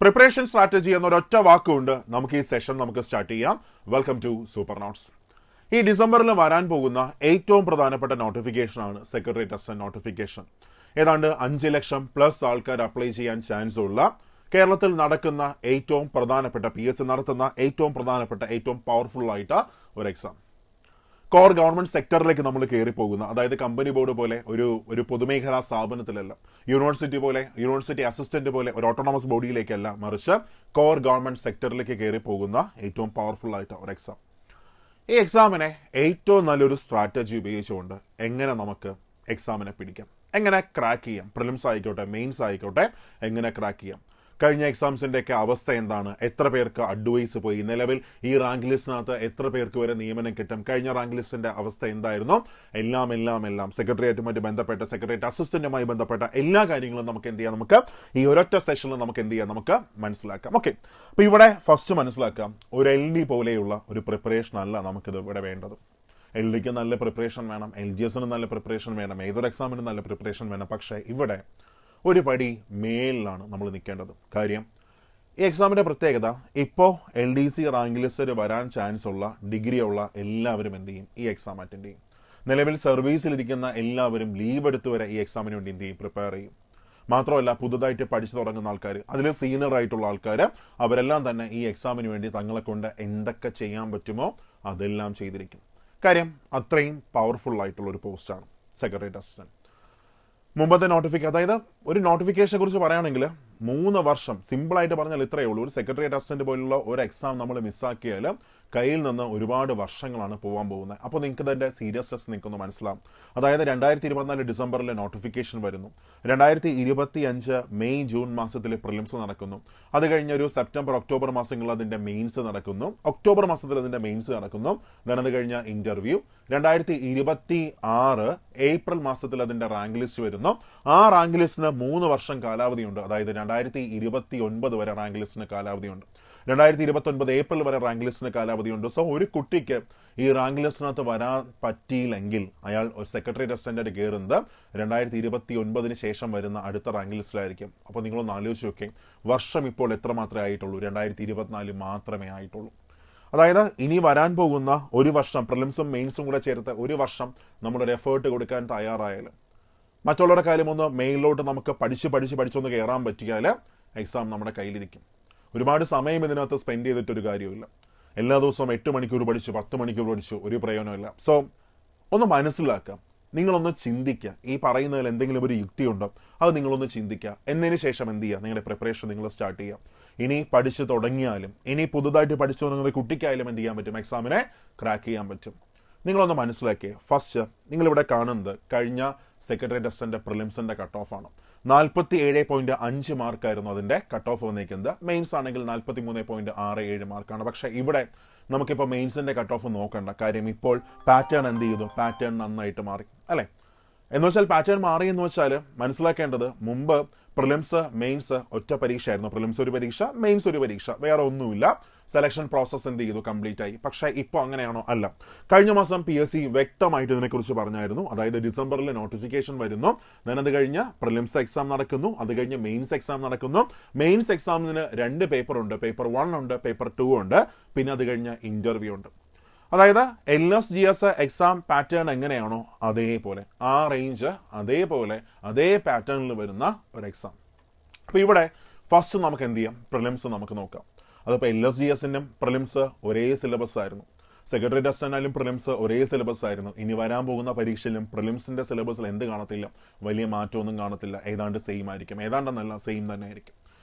Preparation strategy എന്നൊരൊറ്റ വാക്കുകൊണ്ട് നമുക്ക് ഈ സെഷൻ സ്റ്റാർട്ട് ചെയ്യാം. Welcome to super notes. ഈ ഡിസംബറിൽ വരാൻ പോകുന്ന ഏറ്റവും പ്രധാനപ്പെട്ട നോട്ടിഫിക്കേഷനാണ് സെക്രട്ടേറിയറ്റ് അസിസ്റ്റന്റ് നോട്ടിഫിക്കേഷൻ. ഏതാണ്ട് 5 ലക്ഷം പ്ലസ് ആൾക്കാർ അപ്ലൈ ചെയ്യാൻ ചാൻസ് ഉള്ള കേരളത്തിൽ നടക്കുന്ന ഏറ്റവും പ്രധാനപ്പെട്ട PSC നടത്തുന്ന ഏറ്റവും പ്രധാനപ്പെട്ട ഏറ്റവും പവർഫുൾ ആയിട്ട് ഒരു എക്സാം. കോർ ഗവൺമെന്റ് സെക്ടറിലേക്ക് നമ്മൾ കയറി പോകുന്ന, അതായത് കമ്പനി ബോർഡ് പോലെ ഒരു പൊതുമേഖലാ സ്ഥാപനത്തിലല്ല, യൂണിവേഴ്സിറ്റി അസിസ്റ്റന്റ് പോലെ ഒരു ഓട്ടോണമസ് ബോഡിയിലേക്കല്ല, മറിച്ച് കോർ ഗവൺമെന്റ് സെക്ടറിലേക്ക് കയറി പോകുന്ന ഏറ്റവും പവർഫുൾ ആയിട്ട് ഒരു എക്സാം. ഈ എക്സാമിനെ ഏറ്റവും നല്ലൊരു സ്ട്രാറ്റജി ഉപയോഗിച്ചുകൊണ്ട് എങ്ങനെ നമുക്ക് എക്സാമിനെ പിടിക്കാം, എങ്ങനെ ക്രാക്ക് ചെയ്യാം, പ്രിലിംസ് ആയിക്കോട്ടെ മെയിൻസ് ആയിക്കോട്ടെ, എങ്ങനെ ക്രാക്ക് ചെയ്യാം, കഴിഞ്ഞ എക്സാംസിൻ്റെയൊക്കെ അവസ്ഥ എന്താണ്, എത്ര പേർക്ക് അഡ്വൈസ് പോയി, നിലവിൽ ഈ റാങ്ക് ലിസ്റ്റിനകത്ത് എത്ര പേർക്ക് വരെ നിയമനം കിട്ടും, കഴിഞ്ഞ റാങ്ക് ലിസ്റ്റിന്റെ അവസ്ഥ എന്തായിരുന്നു, എല്ലാം സെക്രട്ടേറിയറ്റുമായി ബന്ധപ്പെട്ട, സെക്രട്ടേറിയറ്റ് അസിസ്റ്റന്റുമായി ബന്ധപ്പെട്ട എല്ലാ കാര്യങ്ങളും നമുക്ക് എന്ത് ചെയ്യാം, നമുക്ക് ഈ ഒരൊറ്റ സെഷനിൽ നമുക്ക് എന്ത് ചെയ്യാം, നമുക്ക് മനസ്സിലാക്കാം. ഓക്കെ, അപ്പൊ ഇവിടെ ഫസ്റ്റ് മനസ്സിലാക്കാം, ഒരു LD പോലെയുള്ള ഒരു പ്രിപ്പറേഷൻ അല്ല നമുക്കിത് ഇവിടെ വേണ്ടത്. LDക്ക് നല്ല പ്രിപ്പറേഷൻ വേണം, LGSന് നല്ല പ്രിപ്പറേഷൻ വേണം, ഏതൊരു എക്സാമിനും നല്ല പ്രിപ്പറേഷൻ വേണം. പക്ഷേ ഇവിടെ ഒരു പടി മേലിലാണ് നമ്മൾ നിൽക്കേണ്ടത്. കാര്യം ഈ എക്സാമിന്റെ പ്രത്യേകത, ഇപ്പോൾ LDC റാങ്ക് ലിസ്റ്റിൽ വരാൻ ചാൻസ് ഉള്ള ഡിഗ്രിയുള്ള എല്ലാവരും എന്ത് ചെയ്യും, ഈ എക്സാം അറ്റൻഡ് ചെയ്യും. നിലവിൽ സർവീസിലിരിക്കുന്ന എല്ലാവരും ലീവ് എടുത്ത് വരെ ഈ എക്സാമിന് വേണ്ടി എന്ത് ചെയ്യും, പ്രിപ്പയർ ചെയ്യും. മാത്രമല്ല പുതുതായിട്ട് പഠിച്ചു തുടങ്ങുന്ന ആൾക്കാർ, അതിൽ സീനിയർ ആയിട്ടുള്ള ആൾക്കാർ, അവരെല്ലാം തന്നെ ഈ എക്സാമിന് വേണ്ടി തങ്ങളെ കൊണ്ട് എന്തൊക്കെ ചെയ്യാൻ പറ്റുമോ അതെല്ലാം ചെയ്തിരിക്കും. കാര്യം അത്രയും പവർഫുൾ ആയിട്ടുള്ള ഒരു പോസ്റ്റാണ് സെക്രട്ടേറിയറ്റ് അസിസ്റ്റന്റ്. മുമ്പത്തെ അതായത് ഒരു നോട്ടിഫിക്കേഷനെ കുറിച്ച് പറയുകയാണെങ്കിൽ 3 വർഷം, സിമ്പിളായിട്ട് പറഞ്ഞാൽ ഇത്രയേ ഉള്ളൂ. ഒരു സെക്രട്ടേറിയറ്റ് അസിസ്റ്റന്റ് പോലുള്ള ഒരു എക്സാം നമ്മൾ മിസ്സാക്കിയാൽ കയ്യിൽ നിന്ന് ഒരുപാട് വർഷങ്ങളാണ് പോകാൻ പോകുന്നത്. അപ്പോൾ നിങ്ങൾക്ക് ഇതിന്റെ സീരിയസ്നെസ് നിങ്ങൾക്കൊന്ന് മനസ്സിലാവും. അതായത് 2024 ഡിസംബറിൽ നോട്ടിഫിക്കേഷൻ വരുന്നു, 2025 മെയ് ജൂൺ മാസത്തിൽ പ്രിലിംസ് നടക്കുന്നു, അത് കഴിഞ്ഞൊരു സെപ്റ്റംബർ ഒക്ടോബർ മാസങ്ങളിൽ അതിന്റെ മെയിൻസ് നടക്കുന്നു, ഒക്ടോബർ മാസത്തിൽ അതിന്റെ മെയിൻസ് നടക്കുന്നു, അത് കഴിഞ്ഞ ഇന്റർവ്യൂ, 2026 ഏപ്രിൽ മാസത്തിൽ അതിന്റെ റാങ്ക് ലിസ്റ്റ് വരുന്നു. ആ റാങ്ക് ലിസ്റ്റിന് 3 വർഷം കാലാവധിയുണ്ട്. അതായത് 2029 വരെ റാങ്ക് ലിസ്റ്റിന് കാലാവധിയുണ്ട്, 2029 ഏപ്രിൽ വരെ റാങ്ക് ലിസ്റ്റിന് കാലാവധിയുണ്ട്. സോ ഒരു കുട്ടിക്ക് ഈ റാങ്ക് ലിസ്റ്റിനകത്ത് വരാൻ പറ്റിയില്ലെങ്കിൽ അയാൾ ഒരു സെക്രട്ടേറിയറ്റ് അസിസ്റ്റന്റ് കയറുന്നത് 2029 ശേഷം വരുന്ന അടുത്ത റാങ്ക് ലിസ്റ്റിലായിരിക്കും. അപ്പോൾ നിങ്ങളൊന്ന് ആലോചിച്ച് നോക്കേ, വർഷം ഇപ്പോൾ എത്ര മാത്രമേ ആയിട്ടുള്ളൂ, 2024 മാത്രമേ ആയിട്ടുള്ളൂ. അതായത് ഇനി വരാൻ പോകുന്ന ഒരു വർഷം, പ്രിലിംസും മെയിൻസും കൂടെ ചേർത്ത് ഒരു വർഷം നമ്മളൊരു എഫേർട്ട് കൊടുക്കാൻ തയ്യാറായാൽ, മറ്റുള്ളവരുടെ കാര്യം ഒന്ന് മെയിനിലോട്ട് നമുക്ക് പഠിച്ചൊന്ന് കയറാൻ പറ്റിയാൽ എക്സാം നമ്മുടെ കയ്യിലിരിക്കും. ഒരുപാട് സമയം ഇതിനകത്ത് സ്പെൻഡ് ചെയ്തിട്ടൊരു കാര്യമില്ല. എല്ലാ ദിവസവും 8 മണിക്കൂർ പഠിച്ചു, 10 മണിക്കൂർ പഠിച്ചു, ഒരു പ്രയോജനമില്ല. സോ ഒന്ന് മനസ്സിലാക്കാം, നിങ്ങളൊന്ന് ചിന്തിക്കുക, ഈ പറയുന്നതിൽ എന്തെങ്കിലും ഒരു യുക്തിയുണ്ടോ അത് നിങ്ങളൊന്ന് ചിന്തിക്കുക. എന്നതിന് ശേഷം എന്ത് ചെയ്യുക, നിങ്ങളുടെ പ്രിപ്പറേഷൻ നിങ്ങൾ സ്റ്റാർട്ട് ചെയ്യുക. ഇനി പഠിച്ചു തുടങ്ങിയാലും, ഇനി പുതുതായിട്ട് പഠിച്ചു തുടങ്ങുന്ന കുട്ടിക്കായാലും എന്ത് ചെയ്യാൻ പറ്റും, എക്സാമിനെ ക്രാക്ക് ചെയ്യാൻ പറ്റും. നിങ്ങളൊന്ന് മനസ്സിലാക്കിയേ, ഫസ്റ്റ് നിങ്ങളിവിടെ കാണുന്നത് കഴിഞ്ഞ സെക്രട്ടേറിയറ്റ് അസിസ്റ്റന്റ് പ്രിലിംസിന്റെ കട്ട് ഓഫ് ആണ്. 47.5 മാർക്കായിരുന്നു അതിന്റെ കട്ട് ഓഫ് വന്നിരിക്കുന്നത്. മെയിൻസ് ആണെങ്കിൽ 43.67 മാർക്കാണ്. പക്ഷെ ഇവിടെ നമുക്കിപ്പോൾ മെയിൻസിന്റെ കട്ട് ഓഫ് നോക്കണ്ട. കാര്യം ഇപ്പോൾ പാറ്റേൺ എന്ത് ചെയ്തു, പാറ്റേൺ നന്നായിട്ട് മാറി അല്ലേ. എന്ന് വെച്ചാൽ പാറ്റേൺ മാറി എന്ന് വെച്ചാൽ മനസ്സിലാക്കേണ്ടത്, മുമ്പ് പ്രിലിംസ് മെയിൻസ് ഒറ്റ പരീക്ഷയായിരുന്നു. പ്രിലിംസ് ഒരു പരീക്ഷ, മെയിൻസ് ഒരു പരീക്ഷ, വേറെ ഒന്നുമില്ല. സെലക്ഷൻ പ്രോസസ് എന്ത് ചെയ്തു, കംപ്ലീറ്റ് ആയി. പക്ഷേ ഇപ്പോൾ അങ്ങനെയാണോ? അല്ല. കഴിഞ്ഞ മാസം PSC വ്യക്തമായിട്ട് ഇതിനെക്കുറിച്ച് പറഞ്ഞായിരുന്നു. അതായത് ഡിസംബറിൽ നോട്ടിഫിക്കേഷൻ വരുന്നു, അത് കഴിഞ്ഞ് പ്രിലിംസ് എക്സാം നടക്കുന്നു, അത് കഴിഞ്ഞ് മെയിൻസ് എക്സാം നടക്കുന്നു. മെയിൻസ് എക്സാമിന് 2 പേപ്പർ ഉണ്ട്, പേപ്പർ 1 ഉണ്ട്, പേപ്പർ 2 ഉണ്ട്, പിന്നെ അത് കഴിഞ്ഞ് ഇന്റർവ്യൂ ഉണ്ട്. അതായത് LSGS എക്സാം പാറ്റേൺ എങ്ങനെയാണോ അതേപോലെ, ആ റേഞ്ച് അതേപോലെ അതേ പാറ്റേണിൽ വരുന്ന ഒരു എക്സാം. അപ്പോൾ ഇവിടെ ഫസ്റ്റ് നമുക്ക് എന്ത് ചെയ്യാം, പ്രിലിംസ് നമുക്ക് നോക്കാം. അതിപ്പോൾ LSGSനും പ്രിലിംസ് ഒരേ സിലബസ് ആയിരുന്നു, സെക്രട്ടേറിയറ്റ് അസിസ്റ്റന്റായാലും പ്രിലിംസ് ഒരേ സിലബസ് ആയിരുന്നു. ഇനി വരാൻ പോകുന്ന പരീക്ഷയിലും പ്രിലിംസിന്റെ സിലബസിൽ എന്ത് കാണത്തില്ല, വലിയ മാറ്റമൊന്നും കാണത്തില്ല, ഏതാണ്ട് സെയിം ആയിരിക്കും, ഏതാണ്ടെന്നല്ല സെയിം തന്നെ ആയിരിക്കും.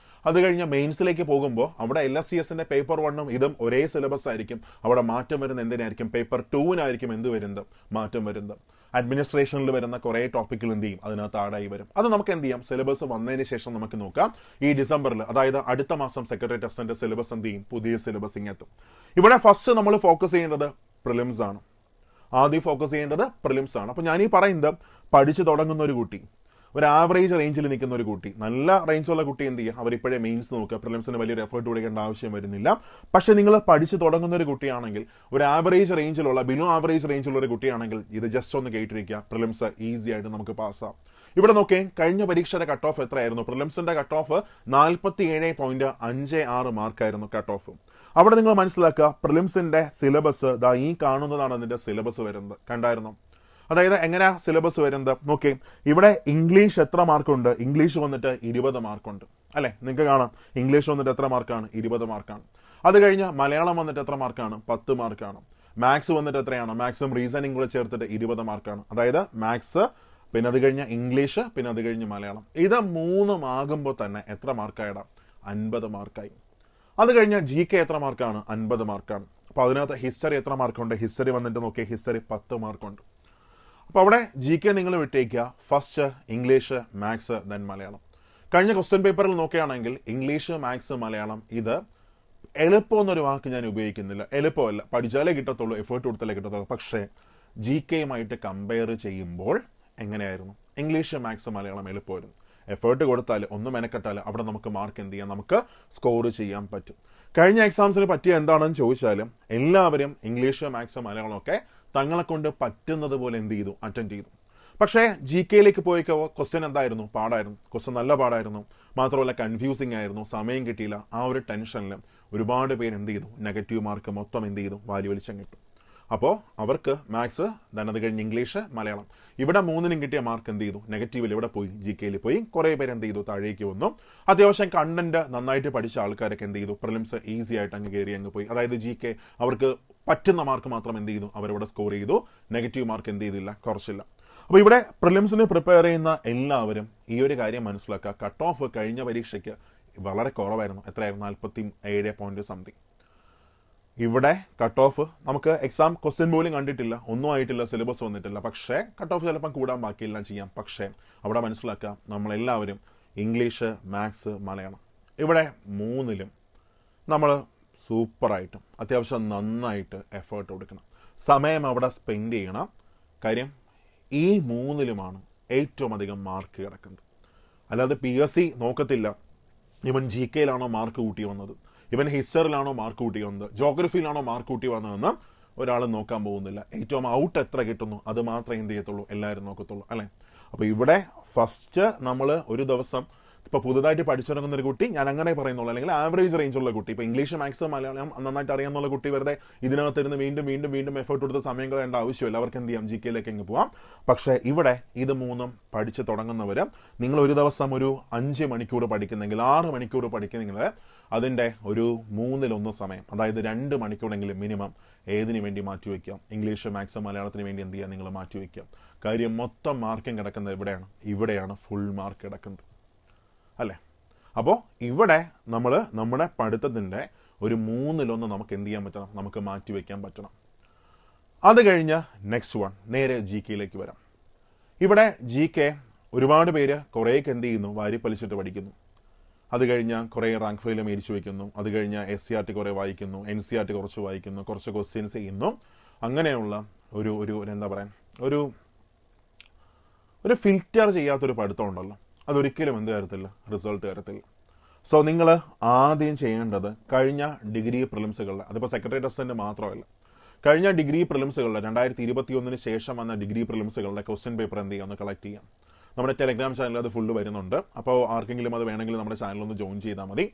അത് കഴിഞ്ഞ് മെയിൻസിലേക്ക് പോകുമ്പോൾ അവിടെ LSCSന്റെ പേപ്പർ 1ഉം ഇതും ഒരേ സിലബസ് ആയിരിക്കും. അവിടെ മാറ്റം വരുന്ന എന്തിനായിരിക്കും, പേപ്പർ 2വിനായിരിക്കും എന്ത് വരുന്നത്, മാറ്റം വരുന്നത്. അഡ്മിനിസ്ട്രേഷനിൽ വരുന്ന കുറേ ടോപ്പിക്കുകൾ എന്ത് ചെയ്യും, അതിനകത്ത് ആഡായി വരും. അത് നമുക്ക് എന്ത് ചെയ്യാം, സിലബസ് വന്നതിന് ശേഷം നമുക്ക് നോക്കാം. ഈ ഡിസംബറിൽ, അതായത് അടുത്ത മാസം സെക്രട്ടേറിയറ്റ് അസിസ്റ്റന്റ് സിലബസ് എന്ത് ചെയ്യും, പുതിയ സിലബസ് ഇങ്ങെത്തും. ഇവിടെ ഫസ്റ്റ് നമ്മൾ ഫോക്കസ് ചെയ്യേണ്ടത് പ്രിലിംസ് ആണ്. ആദ്യം ഫോക്കസ് ചെയ്യേണ്ടത് പ്രിലിംസ് ആണ്. അപ്പോൾ ഞാൻ ഈ പറയുന്നത്, പഠിച്ചു തുടങ്ങുന്ന ഒരു കുട്ടി, ഒരു ആവറേജ് റേഞ്ചിൽ നിൽക്കുന്ന ഒരു കുട്ടി, നല്ല റേഞ്ചുള്ള കുട്ടി എന്ത് ചെയ്യുക, അവരിപ്പോഴേ മെയിൻസ് നോക്കുക, പ്രിലിംസിന് വലിയൊരു എഫേർട്ട് കൊടുക്കേണ്ട ആവശ്യം വരുന്നില്ല. പക്ഷേ നിങ്ങൾ പഠിച്ച് തുടങ്ങുന്ന ഒരു കുട്ടിയാണെങ്കിൽ, ഒരു ആവറേജ് റേഞ്ചിലുള്ള ബിലോ ആവറേജ് റേഞ്ചുള്ള ഒരു കുട്ടിയാണെങ്കിൽ ഇത് ജസ്റ്റ് ഒന്ന് കേട്ടിരിക്കുക, പ്രിലിംസ് ഈസി ആയിട്ട് നമുക്ക് പാസ്സാം. ഇവിടെ നോക്കേ, കഴിഞ്ഞ പരീക്ഷയുടെ കട്ട് ഓഫ് എത്രയായിരുന്നു? പ്രിലിംസിന്റെ കട്ട് ഓഫ് 47.56 മാർക്കായിരുന്നു കട്ട് ഓഫ്. അവിടെ നിങ്ങൾ മനസ്സിലാക്കുക, പ്രിലിംസിന്റെ സിലബസ് ഈ കാണുന്നതാണ് അതിന്റെ സിലബസ് വരുന്നത്. കണ്ടായിരുന്നു? അതായത് എങ്ങനെയാ സിലബസ് വരുന്നത് നോക്കേ. ഇവിടെ ഇംഗ്ലീഷ് എത്ര മാർക്കുണ്ട്? ഇംഗ്ലീഷ് വന്നിട്ട് 20 മാർക്കുണ്ട് അല്ലെ? നിങ്ങൾക്ക് കാണാം ഇംഗ്ലീഷ് വന്നിട്ട് എത്ര മാർക്കാണ്? 20 മാർക്കാണ്. അത് കഴിഞ്ഞ് മലയാളം വന്നിട്ട് എത്ര മാർക്കാണ്? 10 മാർക്കാണ്. മാത്സ് വന്നിട്ട് എത്രയാണ്? മാത്സും റീസണിംഗ് കൂടെ ചേർത്തിട്ട് 20 മാർക്കാണ്. അതായത് മാത്സ്, പിന്നെ അത് കഴിഞ്ഞ് ഇംഗ്ലീഷ്, പിന്നെ അത് കഴിഞ്ഞ് മലയാളം. ഇത് 3 ആകുമ്പോൾ തന്നെ എത്ര മാർക്കായിടാം? 50 മാർക്കായി. അത് കഴിഞ്ഞ് GK എത്ര മാർക്കാണ്? 50 മാർക്കാണ്. അപ്പോൾ അതിനകത്ത് ഹിസ്റ്ററി എത്ര മാർക്കുണ്ട്? ഹിസ്റ്ററി വന്നിട്ട് നോക്കിയാൽ ഹിസ്റ്ററി 10 മാർക്കുണ്ട്. അപ്പോൾ അവിടെ GK നിങ്ങൾ വിട്ടേക്കുക. First English, maths, then Malayalam. കഴിഞ്ഞ ക്വസ്റ്റ്യൻ പേപ്പറിൽ നോക്കുകയാണെങ്കിൽ ഇംഗ്ലീഷ്, മാത്സ്, മലയാളം ഇത് എളുപ്പമെന്നൊരു വാക്ക് ഞാൻ ഉപയോഗിക്കുന്നില്ല. എളുപ്പമല്ല, പഠിച്ചാലേ കിട്ടത്തുള്ളൂ, എഫേർട്ട് കൊടുത്താലേ കിട്ടത്തുള്ളൂ. പക്ഷേ GKയുമായിട്ട് കമ്പയർ ചെയ്യുമ്പോൾ എങ്ങനെയായിരുന്നു? ഇംഗ്ലീഷ്, മാത്സ്, മലയാളം എളുപ്പമായിരുന്നു. എഫേർട്ട് കൊടുത്താൽ, ഒന്ന് മെനക്കെട്ടാൽ അവിടെ നമുക്ക് മാർക്ക് എന്ത് ചെയ്യാം? നമുക്ക് സ്കോർ ചെയ്യാൻ പറ്റും. കഴിഞ്ഞ എക്സാംസിന് പറ്റിയ എന്താണെന്ന് ചോദിച്ചാലും എല്ലാവരും ഇംഗ്ലീഷ്, മാത്സ്, മലയാളം ഒക്കെ തങ്ങളെ കൊണ്ട് പറ്റുന്നത് പോലെ എന്ത് ചെയ്തു? അറ്റൻഡ് ചെയ്തു. പക്ഷേ GKയിലേക്ക് പോയിക്കോ ക്വസ്റ്റ്യൻ എന്തായിരുന്നു? പാടായിരുന്നു. ക്വസ്റ്റ്യൻ നല്ല പാടായിരുന്നു. മാത്രമല്ല കൺഫ്യൂസിങ് ആയിരുന്നു. സമയം കിട്ടിയില്ല. ആ ഒരു ടെൻഷനിൽ ഒരുപാട് പേര് എന്ത് ചെയ്തു? നെഗറ്റീവ് മാർക്ക് മൊത്തം എന്ത് ചെയ്തു? വാരി വലിച്ചം കിട്ടും. അപ്പോൾ അവർക്ക് മാത്സ്, ദെൻ അത് കഴിഞ്ഞ് ഇംഗ്ലീഷ്, മലയാളം ഇവിടെ 3നും കിട്ടിയ മാർക്ക് എന്ത് ചെയ്തു? നെഗറ്റീവിൽ ഇവിടെ പോയി, GKയിൽ പോയി. കുറേ പേര് എന്ത് ചെയ്തു? താഴേക്ക് വന്നു. അത്യാവശ്യം കണ്ടന്റ് നന്നായിട്ട് പഠിച്ച ആൾക്കാരൊക്കെ എന്ത് ചെയ്തു? പ്രിലിംസ് ഈസി ആയിട്ട് അങ്ങ് കയറി അങ്ങ് പോയി. അതായത് GK അവർക്ക് പറ്റുന്ന മാർക്ക് മാത്രം എന്ത് ചെയ്തു? അവരിവിടെ സ്കോർ ചെയ്തു. നെഗറ്റീവ് മാർക്ക് എന്ത് ചെയ്തില്ല? കുറച്ചില്ല. അപ്പോൾ ഇവിടെ പ്രിലിംസിന് പ്രിപ്പയർ ചെയ്യുന്ന എല്ലാവരും ഈ ഒരു കാര്യം മനസ്സിലാക്കുക. കട്ട് ഓഫ് കഴിഞ്ഞ പരീക്ഷയ്ക്ക് വളരെ കുറവായിരുന്നു. എത്രയായിരുന്നു? 47 പോയിന്റ് സംതിങ്. ഇവിടെ കട്ട് ഓഫ് നമുക്ക് എക്സാം ക്വസ്റ്റ്യൻ പോലും കണ്ടിട്ടില്ല, ഒന്നും ആയിട്ടില്ല, സിലബസ് വന്നിട്ടില്ല. പക്ഷേ കട്ട് ഓഫ് ചിലപ്പം കൂടാൻ ബാക്കിയെല്ലാം ചെയ്യാം. പക്ഷേ അവിടെ മനസ്സിലാക്കുക, നമ്മളെല്ലാവരും ഇംഗ്ലീഷ്, മാത്സ്, മലയാളം ഇവിടെ 3ലും നമ്മൾ സൂപ്പറായിട്ടും അത്യാവശ്യം നന്നായിട്ട് എഫേർട്ട് കൊടുക്കണം. സമയം അവിടെ സ്പെൻഡ് ചെയ്യണം. കാര്യം ഈ 3ലുമാണ് ഏറ്റവും അധികം മാർക്ക് കിടക്കുന്നത്. അല്ലാതെ PSC നോക്കത്തില്ല ഇവൻ GKയിലാണോ മാർക്ക് കൂട്ടി വന്നത്, ഇവൻ ഹിസ്റ്ററിയിലാണോ മാർക്ക് കൂട്ടി വന്നത്, ജോഗ്രഫിയിലാണോ മാർക്ക് കൂട്ടി വന്നതെന്ന് ഒരാൾ നോക്കാൻ പോകുന്നില്ല. ഏറ്റവും ഔട്ട് എത്ര കിട്ടുന്നു അത് മാത്രമേ എന്ത് ചെയ്യത്തുള്ളൂ? എല്ലാവരും നോക്കത്തുള്ളൂ അല്ലേ? അപ്പോൾ ഇവിടെ ഫസ്റ്റ് നമ്മൾ ഒരു ദിവസം ഇപ്പോൾ പുതുതായിട്ട് പഠിച്ചിറങ്ങുന്ന ഒരു കുട്ടി, ഞാൻ അങ്ങനെ പറയുന്നുള്ളൂ, അല്ലെങ്കിൽ ആവറേജ് റേഞ്ചുള്ള കുട്ടി, ഇപ്പോൾ ഇംഗ്ലീഷ്, മാത്സ്, മലയാളം നന്നായിട്ട് അറിയാമെന്നുള്ള കുട്ടി വെറുതെ ഇതിനകത്തിരുന്ന് വീണ്ടും വീണ്ടും വീണ്ടും എഫേർട്ട് കൊടുത്ത് സമയം കളയേണ്ട ആവശ്യമില്ല. അവർക്ക് എന്ത് ചെയ്യാം? GKയിലേക്ക് അങ്ങ് പോവാം. പക്ഷേ ഇവിടെ ഇത് 3ഉം പഠിച്ച് തുടങ്ങുന്നവർ നിങ്ങൾ ഒരു ദിവസം ഒരു 5 മണിക്കൂർ പഠിക്കുന്നെങ്കിൽ, 6 മണിക്കൂർ പഠിക്കുന്നെങ്കിൽ അതിൻ്റെ ഒരു 3/1 സമയം, അതായത് 2 മണിക്കൂറെങ്കിലും മിനിമം ഏതിനു വേണ്ടി മാറ്റിവെക്കാം? ഇംഗ്ലീഷ്, മാത്സ്, മലയാളത്തിന് വേണ്ടി എന്ത് ചെയ്യാം? നിങ്ങൾ മാറ്റിവെക്കാം. കാര്യം മൊത്തം മാർക്കും കിടക്കുന്നത് എവിടെയാണ്? ഇവിടെയാണ് ഫുൾ മാർക്ക് കിടക്കുന്നത് അല്ലേ? അപ്പോൾ ഇവിടെ നമ്മൾ നമ്മുടെ പഠിത്തത്തിൻ്റെ ഒരു 3/1 നമുക്ക് എന്ത് ചെയ്യാൻ പറ്റണം? നമുക്ക് മാറ്റിവെക്കാൻ പറ്റണം. അത് കഴിഞ്ഞ് നെക്സ്റ്റ് വൺ നേരെ GKയിലേക്ക് വരാം. ഇവിടെ GK ഒരുപാട് പേര് കുറേയൊക്കെ എന്ത് ചെയ്യുന്നു? വാരിപ്പലിച്ചിട്ട് പഠിക്കുന്നു. അത് കഴിഞ്ഞാൽ കുറേ റാങ്ക് ഫയൽ മേടിച്ചു വയ്ക്കുന്നു. അത് കഴിഞ്ഞാൽ SCRT കുറേ വായിക്കുന്നു, NCRT കുറച്ച് വായിക്കുന്നു, കുറച്ച് ക്വസ്റ്റ്യൻസ് ചെയ്യുന്നു. അങ്ങനെയുള്ള ഒരു എന്താ പറയുക, ഒരു ഫിൽറ്റർ ചെയ്യാത്തൊരു പഠിത്തം ഉണ്ടല്ലോ, അതൊരിക്കലും എന്ത് തരത്തില്ല? റിസൾട്ട് തരത്തില്ല. സോ നിങ്ങൾ ആദ്യം ചെയ്യേണ്ടത് കഴിഞ്ഞ ഡിഗ്രി പ്രിലിംസുകളുടെ, അതിപ്പോൾ സെക്രട്ടറി ടെസ്റ്റിൻ്റെ മാത്രമല്ല, കഴിഞ്ഞ ഡിഗ്രി പ്രിലിംസുകളുടെ 2021 ശേഷം വന്ന ഡിഗ്രി പ്രിലിംസുകളുടെ ക്വസ്റ്റ്യൻ പേപ്പർ എന്ത് ചെയ്യാം? ഒന്ന് കളക്ട് ചെയ്യാം. നമ്മുടെ ടെലഗ്രാം ചാനലിൽ അത് ഫുള്ള് വരുന്നുണ്ട്. അപ്പോൾ ആർക്കെങ്കിലും അത് വേണമെങ്കിൽ നമ്മുടെ ചാനലൊന്ന് ജോയിൻ ചെയ്താൽ മതി.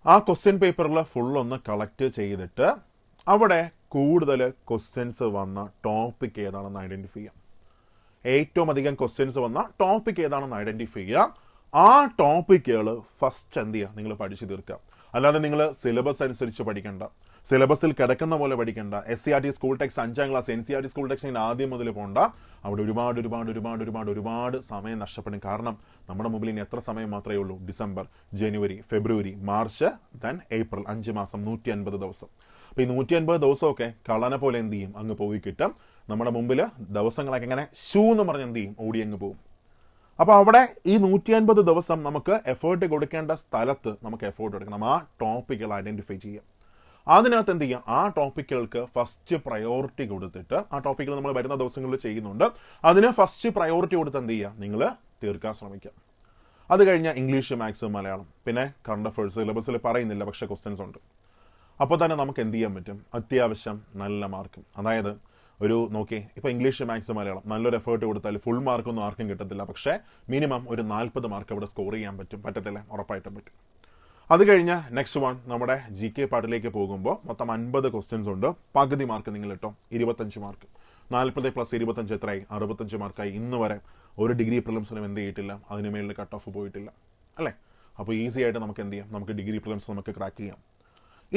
ആ ക്വസ്റ്റ്യൻ പേപ്പറിൽ ഫുള്ളൊന്ന് കളക്ട് ചെയ്തിട്ട് അവിടെ കൂടുതൽ ക്വസ്റ്റ്യൻസ് വന്ന ടോപ്പിക് ഏതാണെന്ന് ഐഡൻറ്റിഫൈ ചെയ്യാം. ഏറ്റവും അധികം ക്വസ്റ്റ്യൻസ് വന്ന ടോപ്പിക് ഏതാണെന്ന് ഐഡൻറ്റിഫൈ ചെയ്യുക. ആ ടോപ്പിക്കുകൾ ഫസ്റ്റ് എന്ത് ചെയ്യുക? നിങ്ങൾ പഠിച്ചു തീർക്കുക. അല്ലാതെ നിങ്ങൾ സിലബസ് അനുസരിച്ച് പഠിക്കേണ്ട, സിലബസിൽ കിടക്കുന്ന പോലെ പഠിക്കേണ്ട. SCRT സ്കൂൾ ടെക്സ്റ്റ് 5ാം ക്ലാസ് NCRT സ്കൂൾ ടെക്സ്റ്റിന് ആദ്യം മുതൽ പോകണ്ട. അവിടെ ഒരുപാട് സമയം നഷ്ടപ്പെടും. കാരണം നമ്മുടെ മുമ്പിൽ ഇനി എത്ര സമയം മാത്രമേ ഉള്ളൂ? ഡിസംബർ, ജനുവരി, ഫെബ്രുവരി, മാർച്ച്, ദെൻ ഏപ്രിൽ, 5 മാസം, 150 ദിവസം. അപ്പോൾ ഈ 150 ദിവസമൊക്കെ കളനെ പോലെ എന്ത് ചെയ്യും? അങ്ങ് പോയി കിട്ടും. നമ്മുടെ മുമ്പിൽ ദിവസങ്ങളൊക്കെ ഇങ്ങനെ ഷൂ എന്ന് പറഞ്ഞ് എന്ത് ചെയ്യും? ഓടി അങ്ങ് പോകും. അപ്പോൾ അവിടെ ഈ 150 ദിവസം നമുക്ക് എഫേർട്ട് കൊടുക്കേണ്ട സ്ഥലത്ത് നമുക്ക് എഫേർട്ട് എടുക്കണം. ആ ടോപ്പിക്കുകൾ ഐഡൻറ്റിഫൈ ചെയ്യാം. അതിനകത്ത് എന്ത് ചെയ്യുക? ആ ടോപ്പിക്കുകൾക്ക് ഫസ്റ്റ് പ്രയോറിറ്റി കൊടുത്തിട്ട്, ആ ടോപ്പിക്കുകൾ നമ്മൾ വരുന്ന ദിവസങ്ങളിൽ ചെയ്യുന്നുണ്ട്, അതിന് ഫസ്റ്റ് പ്രയോറിറ്റി കൊടുത്ത് എന്ത് ചെയ്യുക? നിങ്ങൾ തീർക്കാൻ ശ്രമിക്കാം. അത് കഴിഞ്ഞാൽ ഇംഗ്ലീഷ്, മാത്സ്, മലയാളം, പിന്നെ കറണ്ട് അഫയേഴ്സ് സിലബസിൽ പറയുന്നില്ല, പക്ഷേ ക്വസ്റ്റ്യൻസ് ഉണ്ട്. അപ്പോൾ തന്നെ നമുക്ക് എന്ത് ചെയ്യാൻ പറ്റും? അത്യാവശ്യം നല്ല മാർക്കും, അതായത് ഒരു നോക്കി ഇപ്പോൾ ഇംഗ്ലീഷ്, മാത്സ്, മലയാളം നല്ലൊരു എഫേർട്ട് കൊടുത്താൽ ഫുൾ മാർക്കൊന്നും ആർക്കും കിട്ടത്തില്ല, പക്ഷേ മിനിമം ഒരു 40 മാർക്ക് അവിടെ സ്കോർ ചെയ്യാൻ പറ്റും. പറ്റത്തില്ല? ഉറപ്പായിട്ടും പറ്റും. അത് കഴിഞ്ഞ് നെക്സ്റ്റ് വൺ നമ്മുടെ GK പാർട്ടിലേക്ക് പോകുമ്പോൾ മൊത്തം 50 ക്വസ്റ്റ്യൻസ് ഉണ്ട്. പകുതി മാർക്ക് നിങ്ങൾ ഇട്ടോ, 25 മാർക്ക്. 40 + 25 എത്രയായി? 65 മാർക്കായി. ഇന്ന് വരെ ഒരു ഡിഗ്രി പ്രിലിംസിനും എന്ത് ചെയ്തിട്ടില്ല, അതിന് മേളിൽ കട്ട് ഓഫ് പോയിട്ടില്ല അല്ലേ? അപ്പോൾ ഈസി ആയിട്ട് നമുക്ക് എന്ത് ചെയ്യാം? നമുക്ക് ഡിഗ്രി പ്രിലിംസ് നമുക്ക് ക്രാക്ക് ചെയ്യാം.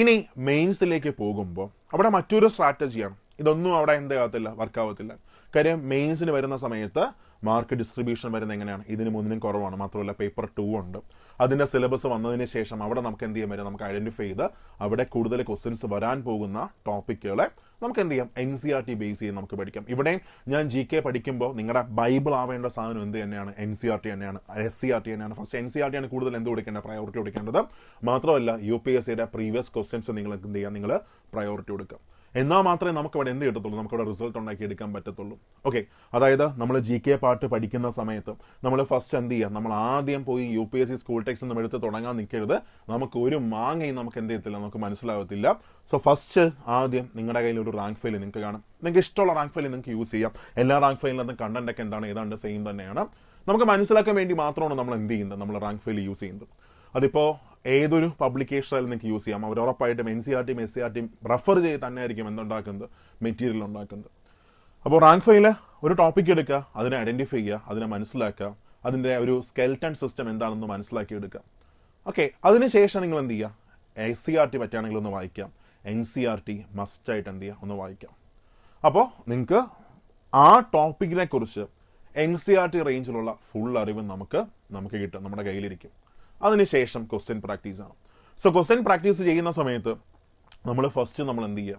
ഇനി മെയിൻസിലേക്ക് പോകുമ്പോൾ അവിടെ മറ്റൊരു സ്ട്രാറ്റജിയാണ്. ഇതൊന്നും അവിടെ എന്താകത്തില്ല, വർക്കാവത്തില്ല. കാര്യം മെയിൻസിന് വരുന്ന സമയത്ത് മാർക്ക് ഡിസ്ട്രിബ്യൂഷൻ വരുന്നത് എങ്ങനെയാണ്? ഇതിന് മുന്നിലും കുറവാണ്. മാത്രമല്ല പേപ്പർ 2 ഉണ്ട്. അതിൻ്റെ സിലബസ് വന്നതിന് ശേഷം അവിടെ നമുക്ക് എന്ത് ചെയ്യാൻ പറ്റും? നമുക്ക് ഐഡന്റിഫൈ ചെയ്ത് അവിടെ കൂടുതൽ ക്വസ്റ്റ്യൻസ് വരാൻ പോകുന്ന ടോപ്പിക്കുകളെ നമുക്ക് എന്ത് ചെയ്യാം? NCERT ബേസ് ചെയ്ത് നമുക്ക് പഠിക്കാം. ഇവിടെ ഞാൻ GK പഠിക്കുമ്പോൾ നിങ്ങളുടെ ബൈബിൾ ആവേണ്ട സാധനം എന്ത് തന്നെയാണ്? NCERT തന്നെയാണ്, SCERT തന്നെയാണ്. ഫസ്റ്റ് NCERT ആണ് കൂടുതൽ എന്ത് കൊടുക്കേണ്ടത്? പ്രയോറിറ്റി കൊടുക്കേണ്ടത്. മാത്രമല്ല UPSCയുടെ പ്രീവിയസ് ക്വസ്റ്റ്യൻസ് നിങ്ങൾ എന്ത് ചെയ്യുക? നിങ്ങൾ പ്രയോറിറ്റി കൊടുക്കുക. എന്നാൽ മാത്രമേ നമുക്ക് ഇവിടെ എന്ത് കിട്ടത്തുള്ളൂ? നമുക്കിവിടെ റിസൾട്ട് ഉണ്ടാക്കി എടുക്കാൻ പറ്റത്തുള്ളൂ. ഓക്കെ, അതായത് നമ്മൾ GK പാർട്ട് പഠിക്കുന്ന സമയത്ത് നമ്മൾ ഫസ്റ്റ് എന്ത് ചെയ്യുക? നമ്മൾ ആദ്യം പോയി UPSC സ്കൂൾ ടെക്സ്റ്റ് ഒന്നും എടുത്ത് തുടങ്ങാൻ നിൽക്കരുത്. നമുക്ക് ഒരു മാങ്ങയും നമുക്ക് എന്ത് ചെയ്യത്തില്ല, നമുക്ക് മനസ്സിലാവത്തില്ല. സോ ഫസ്റ്റ് ആദ്യം നിങ്ങളുടെ കയ്യിൽ ഒരു റാങ്ക് ഫയൽ നിങ്ങൾക്ക് കാണും. നിങ്ങൾക്ക് ഇഷ്ടമുള്ള റാങ്ക് ഫയൽ നിങ്ങൾക്ക് യൂസ് ചെയ്യാം. എല്ലാ റാങ്ക് ഫയലിനകത്തും കണ്ടന്റ് ഒക്കെ എന്താണ്? ഏതാണ്ട് സെയിം തന്നെയാണ്. നമുക്ക് മനസ്സിലാക്കാൻ വേണ്ടി മാത്രമാണ് നമ്മൾ എന്ത് ചെയ്യുന്നത്? നമ്മൾ റാങ്ക് ഫയൽ യൂസ് ചെയ്യുന്നത്. അതിപ്പോൾ ഏതൊരു പബ്ലിക്കേഷനിൽ നിങ്ങൾക്ക് യൂസ് ചെയ്യാം. അവർ ഉറപ്പായിട്ടും NCERTയും SCERTയും റെഫർ ചെയ്ത് തന്നെ ആയിരിക്കും എന്തുണ്ടാക്കുന്നത്? മെറ്റീരിയൽ ഉണ്ടാക്കുന്നത്. അപ്പോൾ റാങ്ക് ഫയൽ ഒരു ടോപ്പിക് എടുക്കുക, അതിനെ ഐഡന്റിഫൈ ചെയ്യുക, അതിനെ മനസ്സിലാക്കുക, അതിൻ്റെ ഒരു സ്കെൽട്ടൺ സിസ്റ്റം എന്താണെന്ന് മനസ്സിലാക്കി എടുക്കുക. ഓക്കെ, അതിനുശേഷം നിങ്ങൾ എന്ത് ചെയ്യുക? SCERT പറ്റുകയാണെങ്കിൽ ഒന്ന് വായിക്കാം. NCERT മസ്റ്റായിട്ട് എന്ത് ചെയ്യുക? ഒന്ന് വായിക്കാം. അപ്പോൾ നിങ്ങൾക്ക് ആ ടോപ്പിക്കിനെ കുറിച്ച് NCERT റേഞ്ചിലുള്ള ഫുൾ അറിവ് നമുക്ക് കിട്ടും, നമ്മുടെ കയ്യിലിരിക്കും. അതിനുശേഷം ക്വസ്റ്റ്യൻ പ്രാക്ടീസാണ്. സോ ക്വസ്റ്റ്യൻ പ്രാക്ടീസ് ചെയ്യുന്ന സമയത്ത് നമ്മൾ ഫസ്റ്റ് നമ്മൾ എന്ത് ചെയ്യുക?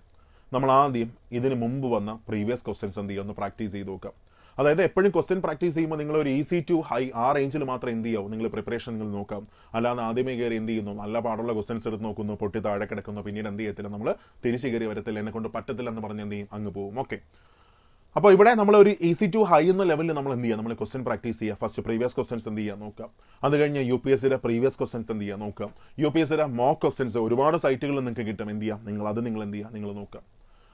നമ്മൾ ആദ്യം ഇതിന് മുമ്പ് വന്ന പ്രീവിയസ് ക്വസ്റ്റ്യൻസ് എന്ത് ചെയ്യുക? ഒന്ന് പ്രാക്ടീസ് ചെയ്ത് നോക്കുക. അതായത് എപ്പോഴും ക്വസ്റ്റ്യൻ പ്രാക്ടീസ് ചെയ്യുമ്പോൾ നിങ്ങൾ ഒരു EC to high ആ റേഞ്ചിൽ മാത്രം എന്ത് ചെയ്യാവും? നിങ്ങൾ പ്രിപ്പറേഷൻ നിങ്ങൾ നോക്കാം. അല്ലാതെ ആദ്യമേ കയറി എന്ത് ചെയ്യുന്നു? നല്ല പാടുള്ള ക്വസ്റ്റ്യൻസ് എടുത്ത് നോക്കുന്നു, പൊട്ടി താഴെ കിടക്കുന്നു, പിന്നീട് എന്ത് ചെയ്യത്തില്ല, നമ്മൾ തിരിച്ചു കയറി വരത്തില്ല, എന്നെ കൊണ്ട് പറ്റത്തില്ല എന്ന് പറഞ്ഞ് എന്ത് ചെയ്യും? അങ്ങ് പോകും. ഓക്കെ, അപ്പോൾ ഇവിടെ നമ്മൾ ഒരു EC to high എന്ന ലെവലിൽ നമ്മൾ എന്ത് ചെയ്യുക? നമ്മൾ ക്വസ്റ്റ്യൻ പ്രാക്ടീസ് ചെയ്യുക. ഫസ്റ്റ് പ്രീവിയസ് ക്വസ്റ്റ്യൻസ് എന്ത് ചെയ്യുക? നോക്കുക. അത് കഴിഞ്ഞ് UPSCയുടെ പ്രീവിയസ് ക്വസ്റ്റ്യൻസ് എന്ത് ചെയ്യുക? നോക്കുക. UPSCയുടെ മോക്ക് ക്വസ്റ്റ്യൻസ് ഒരുപാട് സൈറ്റുകളിൽ നിങ്ങൾക്ക് കിട്ടും. എന്ത് ചെയ്യുക? നിങ്ങൾ എന്ത് ചെയ്യുക? നിങ്ങൾ നോക്കുക.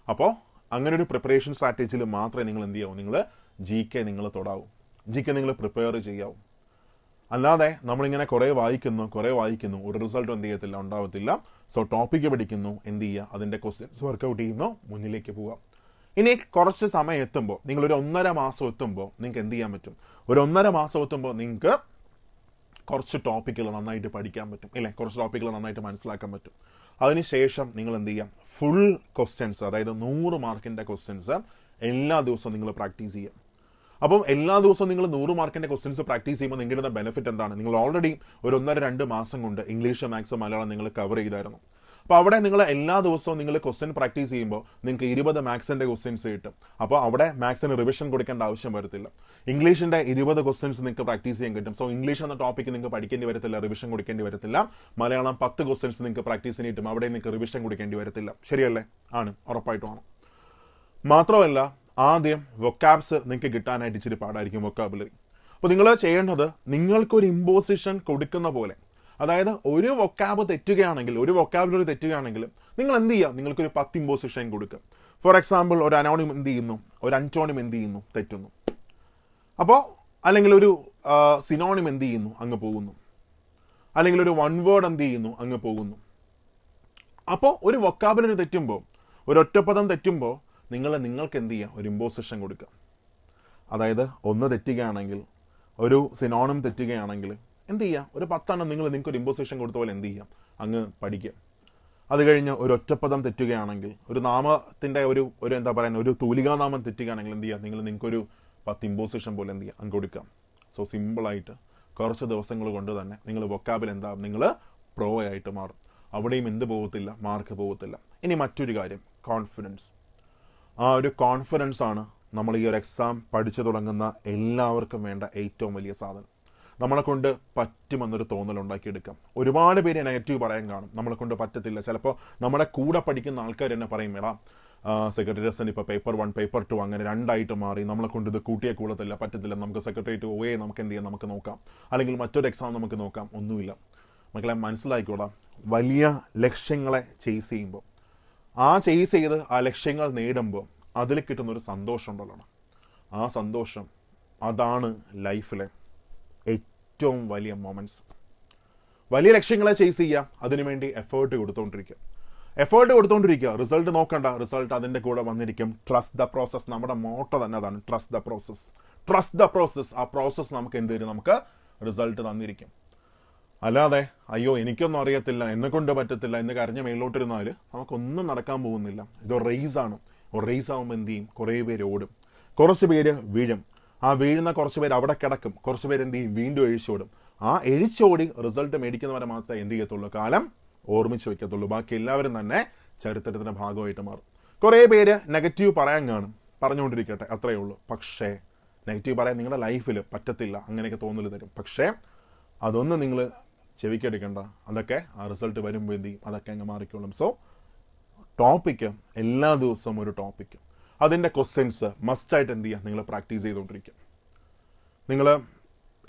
അപ്പോൾ അങ്ങനെ ഒരു പ്രിപ്പറേഷൻ സ്ട്രാറ്റജിയിൽ മാത്രമേ നിങ്ങൾ എന്ത് ചെയ്യാവൂ? നിങ്ങൾ GK നിങ്ങൾ തൊടാവൂ, GK നിങ്ങൾ പ്രിപ്പയർ ചെയ്യാവൂ. അല്ലാതെ നമ്മളിങ്ങനെ കുറേ വായിക്കുന്നു, ഒരു റിസൾട്ടും എന്ത് ചെയ്യത്തില്ല, ഉണ്ടാവത്തില്ല. സോ ടോപ്പിക്ക് പഠിക്കുന്നു, എന്ത് ചെയ്യുക? അതിൻ്റെ ക്വസ്റ്റ്യൻസ് വർക്കൗട്ട് ചെയ്യുന്നു, മുന്നിലേക്ക് പോവാം. ഇനി കുറച്ച് സമയം എത്തുമ്പോൾ, നിങ്ങളൊരു 1.5 മാസം എത്തുമ്പോൾ നിങ്ങൾക്ക് എന്ത് ചെയ്യാൻ പറ്റും? ഒരു 1.5 മാസം എത്തുമ്പോൾ നിങ്ങൾക്ക് കുറച്ച് ടോപ്പിക്കുകൾ നന്നായിട്ട് പഠിക്കാൻ പറ്റും, ഇല്ലേ? കുറച്ച് ടോപ്പിക്കുകൾ നന്നായിട്ട് മനസ്സിലാക്കാൻ പറ്റും. അതിനുശേഷം നിങ്ങൾ എന്ത് ചെയ്യാം? ഫുൾ ക്വസ്റ്റ്യൻസ്, അതായത് 100 മാർക്കിൻ്റെ ക്വസ്റ്റ്യൻസ് എല്ലാ ദിവസവും നിങ്ങൾ പ്രാക്ടീസ് ചെയ്യാം. അപ്പം എല്ലാ ദിവസവും നിങ്ങൾ 100 മാർക്കിൻ്റെ ക്വസ്റ്റ്യൻസ് പ്രാക്ടീസ് ചെയ്യുമ്പോൾ നിങ്ങളുടെ ബെനിഫിറ്റ് എന്താണ്? നിങ്ങൾ ഓൾറെഡി ഒരു 1.5-2 മാസം കൊണ്ട് ഇംഗ്ലീഷ്, മാത്സ്, മലയാളം നിങ്ങൾ കവർ ചെയ്തായിരുന്നു. അപ്പോൾ അവിടെ നിങ്ങൾ എല്ലാ ദിവസവും നിങ്ങൾ ക്വസ്റ്റ്യൻ പ്രാക്ടീസ് ചെയ്യുമ്പോൾ നിങ്ങൾക്ക് 20 മാത്സിൻ്റെ ക്വസ്റ്റ്യൻസ് കിട്ടും. അപ്പോൾ അവിടെ മാത്സിന് റിവിഷൻ കൊടുക്കേണ്ട ആവശ്യം വരത്തില്ല. ഇംഗ്ലീഷിൻ്റെ 20 ക്വസ്റ്റ്യൻസ് നിങ്ങൾക്ക് പ്രാക്ടീസ് ചെയ്യാൻ കിട്ടും. സോ ഇംഗ്ലീഷ് എന്ന ടോപ്പിക്ക് നിങ്ങൾക്ക് പഠിക്കേണ്ടി വരത്തില്ല, റിവിഷൻ കൊടുക്കേണ്ടി വരത്തില്ല. മലയാളം 10 ക്വസ്റ്റ്യൻസ് നിങ്ങൾക്ക് പ്രാക്ടീസിന് കിട്ടും, അവിടെ നിങ്ങൾക്ക് റിവിഷൻ കൊടുക്കേണ്ടി വരത്തില്ല. ശരിയല്ലേ? ആണ്, ഉറപ്പായിട്ടുമാണ്. മാത്രമല്ല ആദ്യം വൊക്കാബ്സ് നിങ്ങൾക്ക് കിട്ടാനായിട്ട് ഇച്ചിരി പാടായിരിക്കും, വൊക്കാബുലറി. അപ്പോൾ നിങ്ങൾ ചെയ്യേണ്ടത്, നിങ്ങൾക്കൊരു ഇമ്പോസിഷൻ കൊടുക്കുന്ന പോലെ, അതായത് ഒരു വൊക്കാബ് തെറ്റുകയാണെങ്കിൽ, ഒരു വൊക്കാബുലറി തെറ്റുകയാണെങ്കിൽ നിങ്ങൾ എന്ത് ചെയ്യുക? നിങ്ങൾക്കൊരു 10 ഇമ്പോസിഷൻ കൊടുക്കുക. ഫോർ എക്സാമ്പിൾ, ഒരു അനോണിം എന്ത് ചെയ്യുന്നു? ഒരു അന്റോണിം എന്ത് ചെയ്യുന്നു? തെറ്റുന്നു. അപ്പോൾ അല്ലെങ്കിൽ ഒരു സിനോണിം എന്ത് ചെയ്യുന്നു? അങ്ങ് പോകുന്നു. അല്ലെങ്കിൽ ഒരു വൺ വേർഡ് എന്ത് ചെയ്യുന്നു? അങ്ങ് പോകുന്നു. അപ്പോൾ ഒരു വൊക്കാബുലറി തെറ്റുമ്പോൾ, ഒരു ഒറ്റപ്പദം തെറ്റുമ്പോൾ നിങ്ങൾക്ക് എന്ത് ചെയ്യുക? ഒരു ഇമ്പോസിഷൻ കൊടുക്കുക. അതായത് ഒന്ന് തെറ്റുകയാണെങ്കിൽ, ഒരു സിനോണിം തെറ്റുകയാണെങ്കിൽ എന്ത് ചെയ്യുക? ഒരു 10 എണ്ണം നിങ്ങൾക്കൊരു ഇമ്പോസിഷൻ കൊടുത്ത പോലെ എന്ത് ചെയ്യാം? അങ്ങ് പഠിക്കുക. അത് കഴിഞ്ഞ് ഒരു ഒറ്റപ്പദം തെറ്റുകയാണെങ്കിൽ, ഒരു നാമത്തിൻ്റെ ഒരു എന്താ പറയുക, ഒരു തൂലികാനാമം തെറ്റുകയാണെങ്കിൽ എന്ത് ചെയ്യുക? നിങ്ങൾക്കൊരു 10 ഇമ്പോസിഷൻ പോലെ എന്ത് ചെയ്യുക? അങ്ങ് കൊടുക്കാം. സോ സിമ്പിളായിട്ട് കുറച്ച് ദിവസങ്ങൾ കൊണ്ട് തന്നെ നിങ്ങൾ വൊക്കാബിൽ എന്താകും? നിങ്ങൾ പ്രോ ആയിട്ട് മാറും. അവിടെയും എന്ത് പോകത്തില്ല? മാർക്ക് പോകത്തില്ല. ഇനി മറ്റൊരു കാര്യം, കോൺഫിഡൻസ്. ആ ഒരു കോൺഫിഡൻസ് ആണ് നമ്മൾ ഈ ഒരു എക്സാം പഠിച്ചു തുടങ്ങുന്ന എല്ലാവർക്കും വേണ്ട ഏറ്റവും വലിയ സാധനം. നമ്മളെ കൊണ്ട് പറ്റുമെന്നൊരു തോന്നൽ ഉണ്ടാക്കിയെടുക്കാം. ഒരുപാട് പേര് നെഗറ്റീവ് പറയാൻ കാണും, നമ്മളെ കൊണ്ട് പറ്റത്തില്ല. ചിലപ്പോൾ നമ്മുടെ കൂടെ പഠിക്കുന്ന ആൾക്കാർ തന്നെ പറയും, എടാ സെക്രട്ടേറിയറ്റ് ഇപ്പോൾ പേപ്പർ 1 പേപ്പർ 2 അങ്ങനെ രണ്ടായിട്ട് മാറി. നമ്മളെ കൊണ്ട് ഇത് കൂട്ടിയേ കൂടത്തില്ല, പറ്റത്തില്ല, നമുക്ക് സെക്രട്ടേറിയറ്റ് പോയേ നമുക്ക് എന്ത് ചെയ്യാം, നമുക്ക് നോക്കാം, അല്ലെങ്കിൽ മറ്റൊരു എക്സാം നമുക്ക് നോക്കാം. ഒന്നുമില്ല മക്കളെ, മനസ്സിലാക്കിക്കോളാം. വലിയ ലക്ഷ്യങ്ങളെ ചേസ് ചെയ്യുമ്പോൾ, ആ ചേസ് ചെയ്ത് ആ ലക്ഷ്യങ്ങൾ നേടുമ്പോൾ അതിൽ കിട്ടുന്നൊരു സന്തോഷം ഉണ്ടല്ലോ, ആ സന്തോഷം അതാണ് ലൈഫിലെ ഏറ്റവും വലിയ മൊമെൻറ്റ്സ്. വലിയ ലക്ഷ്യങ്ങളെ ചേസ് ചെയ്യുക, അതിനുവേണ്ടി എഫേർട്ട് കൊടുത്തോണ്ടിരിക്കുക. റിസൾട്ട് നോക്കണ്ട, റിസൾട്ട് അതിൻ്റെ കൂടെ വന്നിരിക്കും. Trust the process. നമ്മുടെ മോട്ടോ തന്നെ അതാണ്, ട്രസ്റ്റ് ദ പ്രോസസ്. ആ പ്രോസസ്സ് നമുക്ക് എന്ത് തരും, നമുക്ക് റിസൾട്ട് തന്നിരിക്കും. അല്ലാതെ അയ്യോ എനിക്കൊന്നും അറിയത്തില്ല, എന്നെ കൊണ്ട് പറ്റത്തില്ല എന്ന് കരഞ്ഞ മേലോട്ടിരുന്നാൽ നമുക്കൊന്നും നടക്കാൻ പോകുന്നില്ല. ഇതൊരു റേസാണ്. ഒരു റേസ് ആകുമ്പോൾ എന്ത് ചെയ്യും, കുറേ പേര് ഓടും, കുറച്ച് പേര് വീഴും. ആ വീഴുന്ന കുറച്ച് പേര് അവിടെ കിടക്കും, കുറച്ച് പേര് എന്ത് ചെയ്യും, വീണ്ടും എഴിച്ചോടും. ആ എഴിച്ചോടി റിസൾട്ട് മേടിക്കുന്നവരെ മാത്രമേ എന്ത് ചെയ്യത്തുള്ളൂ, കാലം ഓർമ്മിച്ച് വയ്ക്കത്തുള്ളൂ. ബാക്കി എല്ലാവരും തന്നെ ചരിത്രത്തിൻ്റെ ഭാഗമായിട്ട് മാറും. കുറേ പേര് നെഗറ്റീവ് പറയാൻ കാണും, പറഞ്ഞുകൊണ്ടിരിക്കട്ടെ, അത്രയേ ഉള്ളൂ. പക്ഷേ നെഗറ്റീവ് പറയാൻ നിങ്ങളുടെ ലൈഫിൽ പറ്റത്തില്ല, അങ്ങനെയൊക്കെ തോന്നൽ തരും. പക്ഷേ അതൊന്നും നിങ്ങൾ ചെവിക്കെടുക്കണ്ട, അതൊക്കെ ആ റിസൾട്ട് വരുമ്പോൾ എന്ത് ചെയ്യും, അതൊക്കെ അങ്ങ് മാറിക്കോളും. സോ ടോപ്പിക്ക് എല്ലാ ദിവസവും ഒരു ടോപ്പിക്ക്, അതിൻ്റെ ക്വസ്റ്റ്യൻസ് മസ്റ്റായിട്ട് എന്ത് ചെയ്യുക, നിങ്ങൾ പ്രാക്ടീസ് ചെയ്തുകൊണ്ടിരിക്കുക. നിങ്ങൾ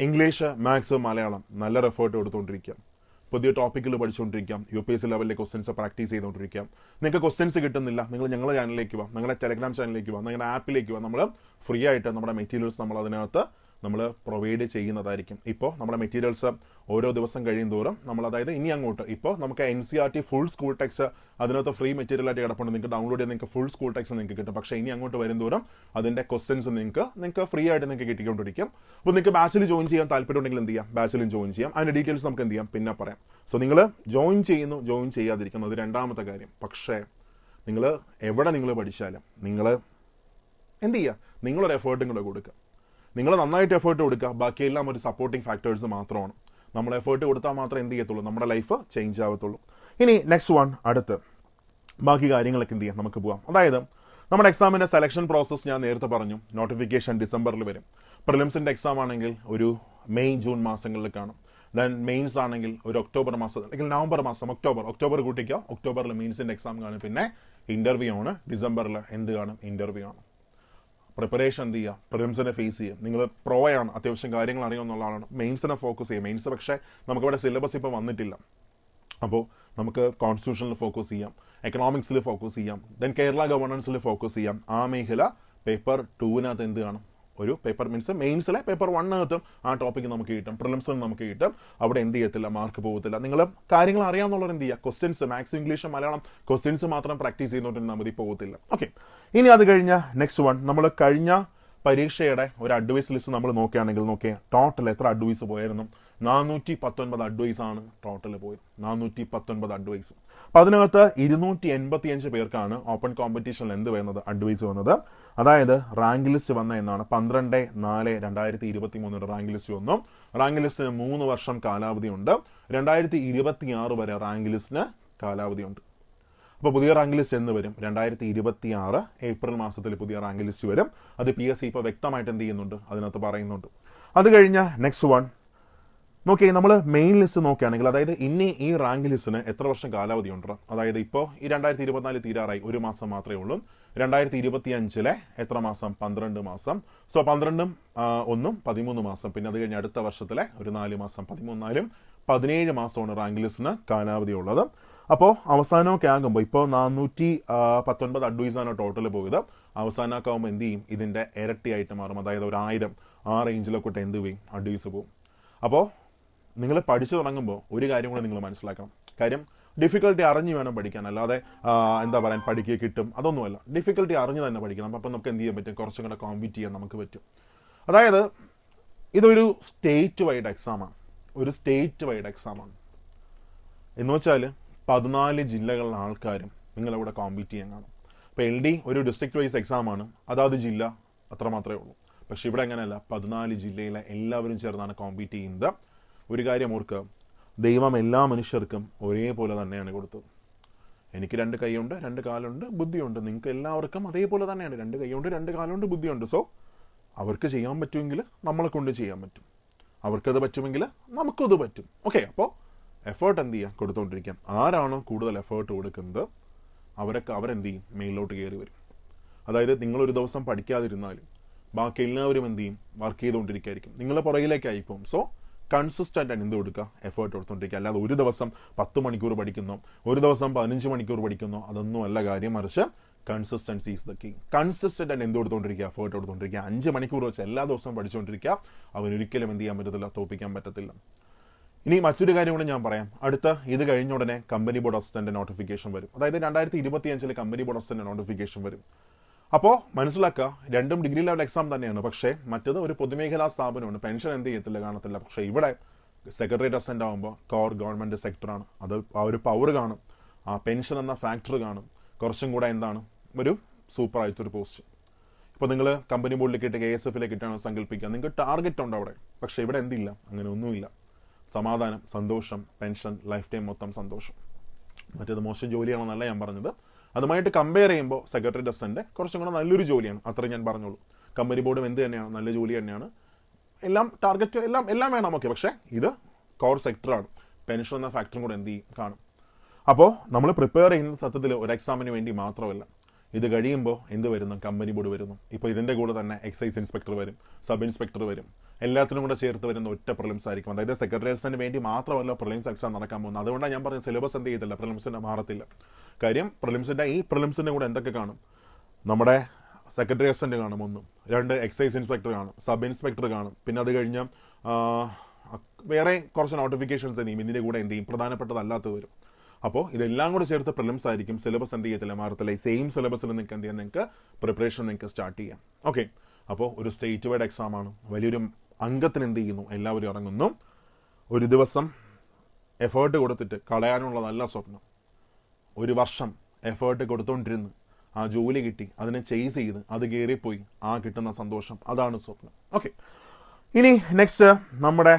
ഇംഗ്ലീഷ്, മാത്സ്, മലയാളം നല്ല എഫേർട്ട് കൊടുത്തുകൊണ്ടിരിക്കുക. പുതിയ ടോപ്പിക്കുകൾ പഠിച്ചുകൊണ്ടിരിക്കാം. UPSC ലെവലിലെ ക്വസ്റ്റ്യൻസ് പ്രാക്ടീസ് ചെയ്തുകൊണ്ടിരിക്കാം. നിങ്ങൾക്ക് ക്വസ്റ്റ്യൻസ് കിട്ടുന്നില്ല, നിങ്ങൾ ഞങ്ങളുടെ ചാനലിലേക്ക് വാ, നിങ്ങളുടെ ടെലഗ്രാം ചാനലിലേക്ക് വാ, നിങ്ങളുടെ ആപ്പിലേക്ക് വാ. നമ്മൾ ഫ്രീ ആയിട്ട് നമ്മുടെ മെറ്റീരിയൽസ് നമ്മൾ അതിനകത്ത് നമ്മൾ പ്രൊവൈഡ് ചെയ്യുന്നതായിരിക്കും. ഇപ്പോൾ നമ്മുടെ മെറ്റീരിയൽസ് ഓരോ ദിവസം കഴിയും തോറും നമ്മൾ, അതായത് ഇനി അങ്ങോട്ട് ഇപ്പോൾ നമുക്ക് NCERT ഫുൾ സ്കൂൾ ടെക്സ്റ്റ് അതിനകത്ത് ഫ്രീ മെറ്റീരിയലായിട്ട് കിടപ്പുണ്ട്. നിങ്ങൾക്ക് ഡൗൺലോഡ് ചെയ്ത് നിങ്ങൾക്ക് ഫുൾ സ്കൂൾ ടെക്സ്റ്റ് നിങ്ങൾക്ക് കിട്ടും. പക്ഷേ ഇനി അങ്ങോട്ട് വരും തോറും അതിൻ്റെ ക്വസ്റ്റ്യൻസ് നിങ്ങൾക്ക് ഫ്രീ ആയിട്ട് നിങ്ങൾക്ക് കിട്ടിക്കൊണ്ടിരിക്കും. അപ്പോൾ നിങ്ങൾക്ക് ബാച്ചിൽ ജോയിൻ ചെയ്യാൻ താല്പര്യമുണ്ടെങ്കിൽ എന്ത് ചെയ്യാം, ബാച്ചിലും ജോയിൻ ചെയ്യാം. അതിൻ്റെ ഡീറ്റെയിൽസ് നമുക്ക് എന്ത് ചെയ്യാം, പിന്നെ പറയാം. സോ നിങ്ങൾ ജോയിൻ ചെയ്യാതിരിക്കുന്നത് രണ്ടാമത്തെ കാര്യം. പക്ഷേ നിങ്ങൾ എവിടെ നിങ്ങൾ പഠിച്ചാലും നിങ്ങൾ എന്ത് ചെയ്യുക, നിങ്ങളൊരു എഫേർട്ടും കൂടെ കൊടുക്കുക. നിങ്ങൾ നന്നായിട്ട് എഫേർട്ട് കൊടുക്കുക. ബാക്കിയെല്ലാം ഒരു സപ്പോർട്ടിങ് ഫാക്ടേഴ്സ് മാത്രമാണ്. നമ്മൾ എഫേർട്ട് കൊടുത്താൽ മാത്രമേ എന്ത് ചെയ്യത്തുള്ളൂ, നമ്മുടെ ലൈഫ് ചേഞ്ച് ആവത്തുള്ളൂ. ഇനി നെക്സ്റ്റ് വൺ, അടുത്ത് ബാക്കി കാര്യങ്ങളൊക്കെ എന്ത് ചെയ്യാം, നമുക്ക് പോകാം. അതായത് നമ്മുടെ എക്സാമിൻ്റെ സെലക്ഷൻ പ്രോസസ്സ് ഞാൻ നേരത്തെ പറഞ്ഞു, നോട്ടിഫിക്കേഷൻ ഡിസംബറിൽ വരും. പ്രിലിംസിൻ്റെ എക്സാം ആണെങ്കിൽ ഒരു മെയ് ജൂൺ മാസങ്ങളിൽ കാണും. ദെൻ മെയിൻസ് ആണെങ്കിൽ ഒരു ഒക്ടോബർ മാസം അല്ലെങ്കിൽ നവംബർ മാസം, ഒക്ടോബർ കൂട്ടിക്കോ, ഒക്ടോബറിൽ മെയിൻസിൻ്റെ എക്സാം കാണും. പിന്നെ ഇൻ്റർവ്യൂ ആണ് ഡിസംബറിൽ, എന്ത് കാണും, ഇൻ്റർവ്യൂ ആണ്. പ്രിപ്പറേഷൻ എന്ത് ചെയ്യുക, പ്രിലിംസിനെ ഫേസ് ചെയ്യുക. നിങ്ങൾ പ്രോയാണ്, അത്യാവശ്യം കാര്യങ്ങൾ അറിയാവുന്ന ആളാണ്, മെയിൻസിനെ ഫോക്കസ് ചെയ്യുക. മെയിൻസ് പക്ഷേ നമുക്കിവിടെ സിലബസ് ഇപ്പോൾ വന്നിട്ടില്ല. അപ്പോൾ നമുക്ക് കോൺസ്റ്റിറ്റ്യൂഷനിൽ ഫോക്കസ് ചെയ്യാം, എക്കണോമിക്സിൽ ഫോക്കസ് ചെയ്യാം, ദെൻ കേരള ഗവർണൻസിൽ ഫോക്കസ് ചെയ്യാം. ആ മേഖല പേപ്പർ 2 എന്ത് കാണും, ഒരു പേപ്പർ മീൻസ് മെയിൻസിലെ പേപ്പർ 1 ആ ടോപ്പിക്ക് നമുക്ക് കിട്ടും, പ്രിലിംസിൽ നമുക്ക് കിട്ടും. അവിടെ എന്ത് ചെയ്യത്തില്ല, മാർക്ക് പോകത്തില്ല. നിങ്ങൾ കാര്യങ്ങൾ അറിയാവുന്നവർ എന്ത് ചെയ്യുക, questions maths, English, Malayalam questions മാത്രം പ്രാക്ടീസ് ചെയ്യുന്നതുകൊണ്ടിരുന്നാൽ മതി, പോകത്തില്ല. ഓക്കെ, ഇനി അത് കഴിഞ്ഞ നെക്സ്റ്റ് വൺ, നമ്മൾ കഴിഞ്ഞ പരീക്ഷയുടെ ഒരു അഡ്വൈസ് ലിസ്റ്റ് നമ്മൾ നോക്കുകയാണെങ്കിൽ നോക്കിയാൽ ടോട്ടൽ എത്ര അഡ്വൈസ് പോയായിരുന്നു, 419 അഡ്വൈസ് ആണ് ടോട്ടൽ പോയത്. 419 അഡ്വൈസ്. അപ്പോൾ അതിനകത്ത് 285 പേർക്കാണ് ഓപ്പൺ കോമ്പറ്റീഷനിൽ എന്ത് വരുന്നത്, അഡ്വൈസ് വന്നത്. അതായത് റാങ്ക് ലിസ്റ്റ് വന്ന എന്നാണ് 12/4/2023 റാങ്ക് ലിസ്റ്റ് വന്നു. റാങ്ക് ലിസ്റ്റിന് 3 വർഷം കാലാവധിയുണ്ട്. 2026 വരെ റാങ്ക് ലിസ്റ്റിന് കാലാവധിയുണ്ട്. അപ്പോൾ പുതിയ റാങ്ക് ലിസ്റ്റ് എന്ന് വരും, 2026 ഏപ്രിൽ മാസത്തിൽ പുതിയ റാങ്ക് ലിസ്റ്റ് വരും. അത് PSC ഇപ്പോൾ വ്യക്തമായിട്ട് എന്ത് ചെയ്യുന്നുണ്ട്, അതിനകത്ത് പറയുന്നുണ്ട്. അത് കഴിഞ്ഞ നെക്സ്റ്റ് വൺ നോക്കി, നമ്മൾ മെയിൻ ലിസ്റ്റ് നോക്കുകയാണെങ്കിൽ, അതായത് ഇനി ഈ റാങ്ക് ലിസ്റ്റിന് എത്ര വർഷം കാലാവധി ഉണ്ട്. അതായത് ഇപ്പോൾ ഈ 2024 തീരാറായി, 1 മാസം മാത്രമേ ഉള്ളൂ. 2025 എത്ര മാസം, 12 മാസം. സോ 12ഉം 1ഉം 13 മാസം. പിന്നെ അത് കഴിഞ്ഞ് അടുത്ത വർഷത്തിലെ ഒരു 4 മാസം, 13 17 മാസമാണ് റാങ്ക് ലിസ്റ്റിന് കാലാവധി ഉള്ളത്. അപ്പോൾ അവസാനമൊക്കെ ആകുമ്പോൾ ഇപ്പോൾ 419 അഡ്വൈസാണ് ടോട്ടൽ പോയത്. അവസാനമൊക്കെ ആകുമ്പോൾ എന്ത് ചെയ്യും, ഇതിൻ്റെ ഇരട്ടിയായിട്ട് മാറും. അതായത് 1000 ആ റേഞ്ചിലൊക്കെ എന്ത് ചെയ്യും, അഡ്വൈസ് പോകും. അപ്പോൾ നിങ്ങൾ പഠിച്ചു തുടങ്ങുമ്പോൾ ഒരു കാര്യം കൂടെ നിങ്ങൾ മനസ്സിലാക്കണം. കാര്യം ഡിഫിക്കൽട്ടി അറിഞ്ഞ് വേണം പഠിക്കാൻ, അല്ലാതെ എന്താ പറയാൻ പഠിക്കുക കിട്ടും അതൊന്നുമല്ല. ഡിഫിക്കൽട്ടി അറിഞ്ഞ് തന്നെ പഠിക്കണം. അപ്പം നമുക്ക് എന്ത് ചെയ്യാൻ പറ്റും, കുറച്ചും കൂടെ കോമ്പീറ്റ് ചെയ്യാൻ നമുക്ക് പറ്റും. അതായത് ഇതൊരു സ്റ്റേറ്റ് വൈഡ് എക്സാമാണ്. എന്ന് വെച്ചാൽ 14 ജില്ലകളിലെ ആൾക്കാരും നിങ്ങളിവിടെ കോമ്പീറ്റ് ചെയ്യാൻ കാണും. ഇപ്പോൾ LD ഒരു ഡിസ്ട്രിക്ട് വൈസ് എക്സാമാണ്, അതാത് ജില്ല അത്ര മാത്രമേ ഉള്ളൂ. പക്ഷെ ഇവിടെ അങ്ങനെയല്ല, 14 ജില്ലയിലെ എല്ലാവരും ചേർന്നാണ് കോമ്പീറ്റ് ചെയ്യുന്നത്. ഒരു കാര്യം ഓർക്കുക, ദൈവം എല്ലാ മനുഷ്യർക്കും ഒരേപോലെ തന്നെയാണ് കൊടുത്തത്. എനിക്ക് 2 കൈയുണ്ട്, 2 കാലുണ്ട്, ബുദ്ധിയുണ്ട്. നിങ്ങൾക്ക് എല്ലാവർക്കും അതേപോലെ തന്നെയാണ്, 2 കൈയുണ്ട്, 2 കാലുണ്ട്, ബുദ്ധിയുണ്ട്. സോ അവർക്ക് ചെയ്യാൻ പറ്റുമെങ്കിൽ നമ്മളെ കൊണ്ട് ചെയ്യാൻ പറ്റും, അവർക്കത് പറ്റുമെങ്കിൽ നമുക്കത് പറ്റും. ഓക്കെ, അപ്പോൾ എഫേർട്ട് എന്ത് ചെയ്യുക, കൊടുത്തുകൊണ്ടിരിക്കാം. ആരാണോ കൂടുതൽ എഫേർട്ട് കൊടുക്കുന്നത് അവരെന്ത് ചെയ്യും, മേലിലോട്ട് കയറി വരും. അതായത് നിങ്ങളൊരു ദിവസം പഠിക്കാതിരുന്നാലും ബാക്കി എല്ലാവരും എന്ത് ചെയ്യും, വർക്ക് ചെയ്തുകൊണ്ടിരിക്കുകയായിരിക്കും, നിങ്ങൾ പുറകിലേക്കായി പോകും. സോ കൺസിസ്റ്റൻ്റ് ആയിട്ട് എന്ത് കൊടുക്കുക, എഫേർട്ട് കൊടുത്തുകൊണ്ടിരിക്കുക. അല്ലാതെ ഒരു ദിവസം 10 മണിക്കൂർ പഠിക്കുന്നോ, ഒരു ദിവസം 15 മണിക്കൂർ പഠിക്കുന്നോ, അതൊന്നും അല്ല കാര്യം. മറിച്ച് consistency is the key. Consistent ആയിട്ട് എന്ത് കൊടുത്തുകൊണ്ടിരിക്കുക, എഫേർട്ട് കൊടുത്തുകൊണ്ടിരിക്കുക. 5 മണിക്കൂർ വെച്ച് എല്ലാ ദിവസവും പഠിച്ചുകൊണ്ടിരിക്കുക. അവനൊരിക്കലും എന്ത് ചെയ്യാൻ പറ്റത്തില്ല, തോൽപ്പിക്കാൻ പറ്റത്തില്ല. ഇനി മറ്റൊരു കാര്യം കൂടെ ഞാൻ പറയാം. ഇത് കഴിഞ്ഞ ഉടനെ കമ്പനി ബോർഡ് അസിസ്റ്റന്റ് നോട്ടിഫിക്കേഷൻ വരും. അതായത് 2025 കമ്പനി ബോർഡ് അസിസ്റ്റന്റ് നോട്ടിഫിക്കേഷൻ വരും. അപ്പോൾ മനസ്സിലാക്കുക, രണ്ടും ഡിഗ്രി ലെവൽ എക്സാം തന്നെയാണ്. പക്ഷേ മറ്റത് ഒരു പൊതുമേഖലാ സ്ഥാപനമാണ്. പെൻഷൻ എന്ത് ചെയ്യത്തില്ല, കാണത്തില്ല. പക്ഷേ ഇവിടെ സെക്രട്ടേറിയറ്റ് അസിസ്റ്റന്റ് ആകുമ്പോൾ കോർ ഗവൺമെന്റ് സെക്ടറാണ്. അത് ആ ഒരു പവർ കാണും, ആ പെൻഷൻ എന്ന ഫാക്ടർ കാണും. കുറച്ചും കൂടെ എന്താണ്, ഒരു സൂപ്പർ ആയിട്ടൊരു പോസ്റ്റ്. ഇപ്പോൾ നിങ്ങൾ കമ്പനി ബോർഡിലേക്ക് ഇട്ട് KSF ഇട്ടാണ് സങ്കല്പിക്കുക. നിങ്ങൾക്ക് ടാർഗറ്റ് ഉണ്ട് അവിടെ. പക്ഷേ ഇവിടെ എന്തില്ല, അങ്ങനെ ഒന്നുമില്ല. സമാധാനം, സന്തോഷം, പെൻഷൻ, ലൈഫ് ടൈം മൊത്തം സന്തോഷം. മറ്റേത് മോശം ജോലിയാണെന്നല്ല ഞാൻ പറഞ്ഞത്. അതുമായിട്ട് കമ്പയർ ചെയ്യുമ്പോൾ സെക്രട്ടറി അസിസ്റ്റന്റ് കുറച്ചും കൂടെ നല്ലൊരു ജോലിയാണ്, അത്രയും ഞാൻ പറഞ്ഞോളൂ. കമ്പനി ബോർഡും എന്ത് തന്നെയാണ്, നല്ല ജോലി തന്നെയാണ്. എല്ലാം ടാർഗറ്റ് എല്ലാം വേണം, ഓക്കെ. പക്ഷേ ഇത് കോർ സെക്ടറാണ്. പെൻഷൻ എന്ന ഫാക്ടറും കൂടെ എന്ത് ചെയ്യും, കാണും. അപ്പോൾ നമ്മൾ പ്രിപ്പയർ ചെയ്യുന്ന സത്യത്തിൽ ഒരു എക്സാമിന് വേണ്ടി മാത്രമല്ല. ഇത് കഴിയുമ്പോൾ എന്ത് വരുന്നു, കമ്പനി ബോർഡ് വരുന്നു. ഇപ്പോൾ ഇതിൻ്റെ കൂടെ തന്നെ എക്സൈസ് ഇൻസ്പെക്ടർ വരും, സബ് ഇൻസ്പെക്ടർ വരും. എല്ലാത്തിനും കൂടെ ചേർത്ത് വരുന്ന ഒറ്റ പ്രിലിംസ് ആയിരിക്കും. അതായത് സെക്രട്ടേറിയറ്റ്സിന് വേണ്ടി മാത്രമല്ല പ്രിലിംസ് എക്സാം നടക്കാൻ പോകുന്നത്. അതുകൊണ്ടാണ് ഞാൻ പറഞ്ഞത് സിലബസ് എന്ത് ചെയ്തില്ല, പ്രിലിംസിൻ്റെ മാറത്തില്ല. കാര്യം പ്രിലിംസിൻ്റെ കൂടെ എന്തൊക്കെ കാണും, നമ്മുടെ സെക്രട്ടറി അസിസ്റ്റന്റ് കാണും 1, 2 എക്സൈസ് ഇൻസ്പെക്ടർ കാണും, സബ് ഇൻസ്പെക്ടർ കാണും. പിന്നെ അത് കഴിഞ്ഞ് വേറെ കുറച്ച് നോട്ടിഫിക്കേഷൻസ് എന്ത് ചെയ്യും, ഇതിൻ്റെ കൂടെ എന്ത് ചെയ്യും, പ്രധാനപ്പെട്ടതല്ലാത്ത വരും. അപ്പോൾ ഇതെല്ലാം കൂടെ ചേർത്ത് പ്രിലിംസ് ആയിരിക്കും. സിലബസ് എന്ത് ചെയ്യത്തില്ല, മാറത്തില്ല. ഈ സെയിം സിലബസിൽ നിങ്ങൾക്ക് എന്ത് ചെയ്യാം, നിങ്ങൾക്ക് പ്രിപ്പറേഷൻ നിങ്ങൾക്ക് സ്റ്റാർട്ട് ചെയ്യാം. ഓക്കെ. അപ്പോൾ ഒരു സ്റ്റേറ്റ് വൈഡ് എക്സാം ആണ്. വലിയൊരു അംഗത്തിന് എന്ത് ചെയ്യുന്നു, എല്ലാവരും ഇറങ്ങുന്നു. ഒരു ദിവസം എഫേർട്ട് കൊടുത്തിട്ട് കളയാനുള്ള നല്ല സ്വപ്നം. ഒരു വർഷം എഫേർട്ട് കൊടുത്തുകൊണ്ടിരുന്ന് ആ ജോലി കിട്ടി, അതിനെ ചേസ് ചെയ്ത് അത് കയറിപ്പോയി, ആ കിട്ടുന്ന സന്തോഷം, അതാണ് സ്വപ്നം. ഓക്കെ. ഇനി നെക്സ്റ്റ് നമ്മുടെ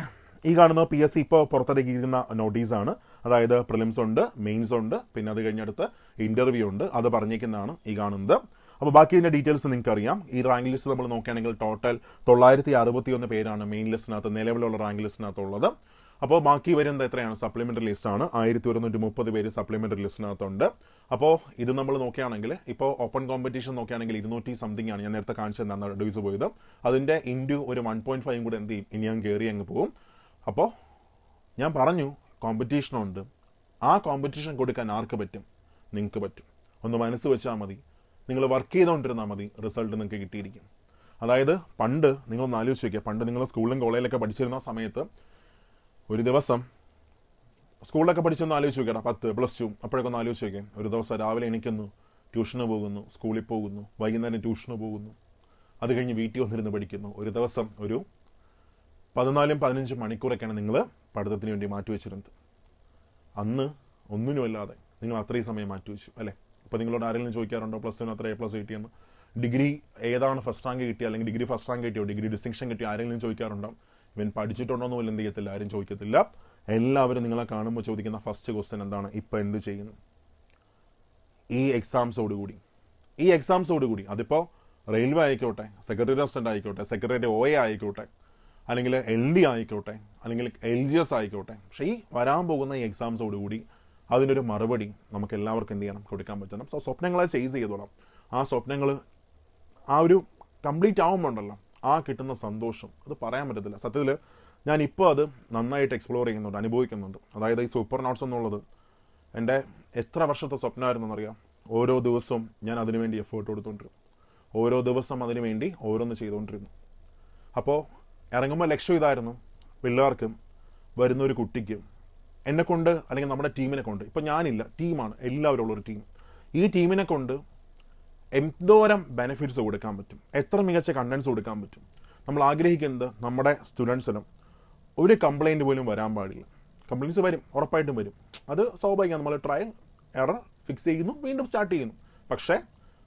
ഈ കാണുന്ന PSC ഇപ്പോൾ പുറത്തിറക്കിയിരിക്കുന്ന നോട്ടീസാണ്. അതായത് പ്രിലിംസ് ഉണ്ട്, മെയിൻസ് ഉണ്ട്, പിന്നെ അത് കഴിഞ്ഞടുത്ത് ഇന്റർവ്യൂ ഉണ്ട്. അത് പറഞ്ഞേക്കുന്നതാണ് ഈ കാണുന്നത്. അപ്പോൾ ബാക്കി ഇതിൻ്റെ ഡീറ്റെയിൽസ് നിങ്ങൾക്ക് അറിയാം. ഈ റാങ്ക് ലിസ്റ്റ് നമ്മൾ നോക്കുകയാണെങ്കിൽ ടോട്ടൽ 961 പേരാണ് മെയിൻ ലിസ്റ്റിനകത്ത്, നിലവിലുള്ള റാങ്ക് ലിസ്റ്റിനകത്തുള്ളത്. അപ്പോൾ ബാക്കി വരുന്നത് എത്രയാണ്, സപ്ലിമെൻ്ററി ലിസ്റ്റാണ്. 1130 പേര് സപ്ലിമെൻ്ററി ലിസ്റ്റിനകത്തുണ്ട്. അപ്പോൾ ഇത് നമ്മൾ നോക്കുകയാണെങ്കിൽ ഇപ്പോൾ ഓപ്പൺ കോമ്പറ്റീഷൻ നോക്കുകയാണെങ്കിൽ 200 സംതിങ് ആണ്. ഞാൻ നേരത്തെ കാണിച്ചതെന്നാണ് റിഡ്യൂസ് പോയത്. അതിൻ്റെ ഇൻറ്റു ഒരു 1.5 കൂടെ എന്ത് ചെയ്യും, ഇനി ഞാൻ കയറി അങ്ങ് പോകും. അപ്പോൾ ഞാൻ പറഞ്ഞു കോമ്പറ്റീഷനുണ്ട്. ആ കോമ്പറ്റീഷൻ കൊടുക്കാൻ ആർക്ക് പറ്റും, നിങ്ങൾക്ക് പറ്റും. ഒന്ന് മനസ്സ് വെച്ചാൽ മതി, നിങ്ങൾ വർക്ക് ചെയ്തുകൊണ്ടിരുന്നാൽ മതി, റിസൾട്ട് നിങ്ങൾക്ക് കിട്ടിയിരിക്കും. അതായത് പണ്ട് നിങ്ങളൊന്ന് ആലോചിച്ച് വയ്ക്കുക, പണ്ട് നിങ്ങൾ സ്കൂളിലും കോളേജിലൊക്കെ പഠിച്ചിരുന്ന സമയത്ത് ഒരു ദിവസം സ്കൂളിലൊക്കെ പഠിച്ചൊന്ന് ആലോചിച്ച് വയ്ക്കടാ, 10 +2 അപ്പോഴൊക്കെ ഒന്ന് ആലോചിച്ച് വയ്ക്കാം. ഒരു ദിവസം രാവിലെ എണീക്കുന്നു, ട്യൂഷന് പോകുന്നു, സ്കൂളിൽ പോകുന്നു, വൈകുന്നേരം ട്യൂഷന് പോകുന്നു, അത് കഴിഞ്ഞ് വീട്ടിൽ വന്നിരുന്ന് പഠിക്കുന്നു. ഒരു ദിവസം ഒരു 14-15 മണിക്കൂറൊക്കെയാണ് നിങ്ങൾ പഠിത്തത്തിന് വേണ്ടി മാറ്റിവെച്ചിരുന്നത്. അന്ന് ഒന്നിനുമല്ലാതെ നിങ്ങൾ അത്രയും സമയം മാറ്റിവെച്ചു അല്ലേ. ഇപ്പോൾ നിങ്ങളോട് ആരെങ്കിലും ചോദിക്കാറുണ്ടോ +1 അത്ര A+ കിട്ടിയെന്ന്, ഡിഗ്രി ഏതാണ് ഫസ്റ്റ് റാങ്ക് കിട്ടിയ, അല്ലെങ്കിൽ ഡിഗ്രി ഫസ്റ്റ് റാങ്ക് കിട്ടിയോ, ഡിഗ്രി ഡിസ്റ്റിങ്ഷൻ കിട്ടിയോ, ആരെങ്കിലും ചോദിക്കാറുണ്ടോ? ഇവൻ പഠിച്ചിട്ടുണ്ടോയെന്ന് പോലും എന്ത് ചെയ്യത്തില്ല, ആരും ചോദിക്കത്തില്ല. എല്ലാവരും നിങ്ങളെ കാണുമ്പോൾ ചോദിക്കുന്ന ഫസ്റ്റ് ക്വസ്റ്റ്യൻ എന്താണ്, ഇപ്പം എന്ത് ചെയ്യുന്നു? ഈ എക്സാംസോടുകൂടി അതിപ്പോൾ റെയിൽവേ ആയിക്കോട്ടെ, സെക്രട്ടറി അസിസ്റ്റന്റ് ആയിക്കോട്ടെ, സെക്രട്ടറി OA ആയിക്കോട്ടെ, അല്ലെങ്കിൽ LD ആയിക്കോട്ടെ, അല്ലെങ്കിൽ LGS ആയിക്കോട്ടെ, പക്ഷേ ഈ വരാൻ പോകുന്ന ഈ എക്സാംസോടുകൂടി അതിനൊരു മറുപടി നമുക്ക് എല്ലാവർക്കും എന്ത് ചെയ്യണം, കൊടുക്കാൻ പറ്റണം. സോ സ്വപ്നങ്ങളെ ചേസ് ചെയ്തോളാം. ആ സ്വപ്നങ്ങൾ ആ ഒരു കംപ്ലീറ്റ് ആവുമ്പോണ്ടല്ലോ, ആ കിട്ടുന്ന സന്തോഷം അത് പറയാൻ പറ്റത്തില്ല. സത്യത്തിൽ ഞാനിപ്പോൾ അത് നന്നായിട്ട് എക്സ്പ്ലോർ ചെയ്യുന്നുണ്ട്, അനുഭവിക്കുന്നുണ്ട്. അതായത് ഈ സൂപ്പർ നോട്ട്സ് എന്നുള്ളത് എൻ്റെ എത്ര വർഷത്തെ സ്വപ്നമായിരുന്നെന്നറിയാം. ഓരോ ദിവസവും ഞാൻ അതിനുവേണ്ടി എഫേർട്ട് കൊടുത്തുകൊണ്ടിരുന്നു, ഓരോ ദിവസം അതിനുവേണ്ടി ഓരോന്ന് ചെയ്തുകൊണ്ടിരുന്നു. അപ്പോൾ ഇറങ്ങുമ്പോൾ ലക്ഷ്യം ഇതായിരുന്നു, പിള്ളേർക്കും വരുന്നൊരു കുട്ടിക്കും എന്നെക്കൊണ്ട്, അല്ലെങ്കിൽ നമ്മുടെ ടീമിനെ കൊണ്ട്, ഇപ്പം ഞാനില്ല, ടീമാണ്, എല്ലാവരും ഉള്ളൊരു ടീം, ഈ ടീമിനെ കൊണ്ട് എന്തോരം ബെനിഫിറ്റ്സ് കൊടുക്കാൻ പറ്റും, എത്ര മികച്ച കണ്ടൻസ് കൊടുക്കാൻ പറ്റും. നമ്മൾ ആഗ്രഹിക്കുന്നത് നമ്മുടെ സ്റ്റുഡൻസിനും ഒരു കംപ്ലയിൻറ്റ് പോലും വരാൻ പാടില്ല. കംപ്ലയിൻറ്റ്സ് വരും, ഉറപ്പായിട്ടും വരും. അത് സ്വാഭാവികമാണ്. നമ്മൾ ട്രയൽ എറർ ഫിക്സ് ചെയ്യുന്നു, വീണ്ടും സ്റ്റാർട്ട് ചെയ്യുന്നു. പക്ഷേ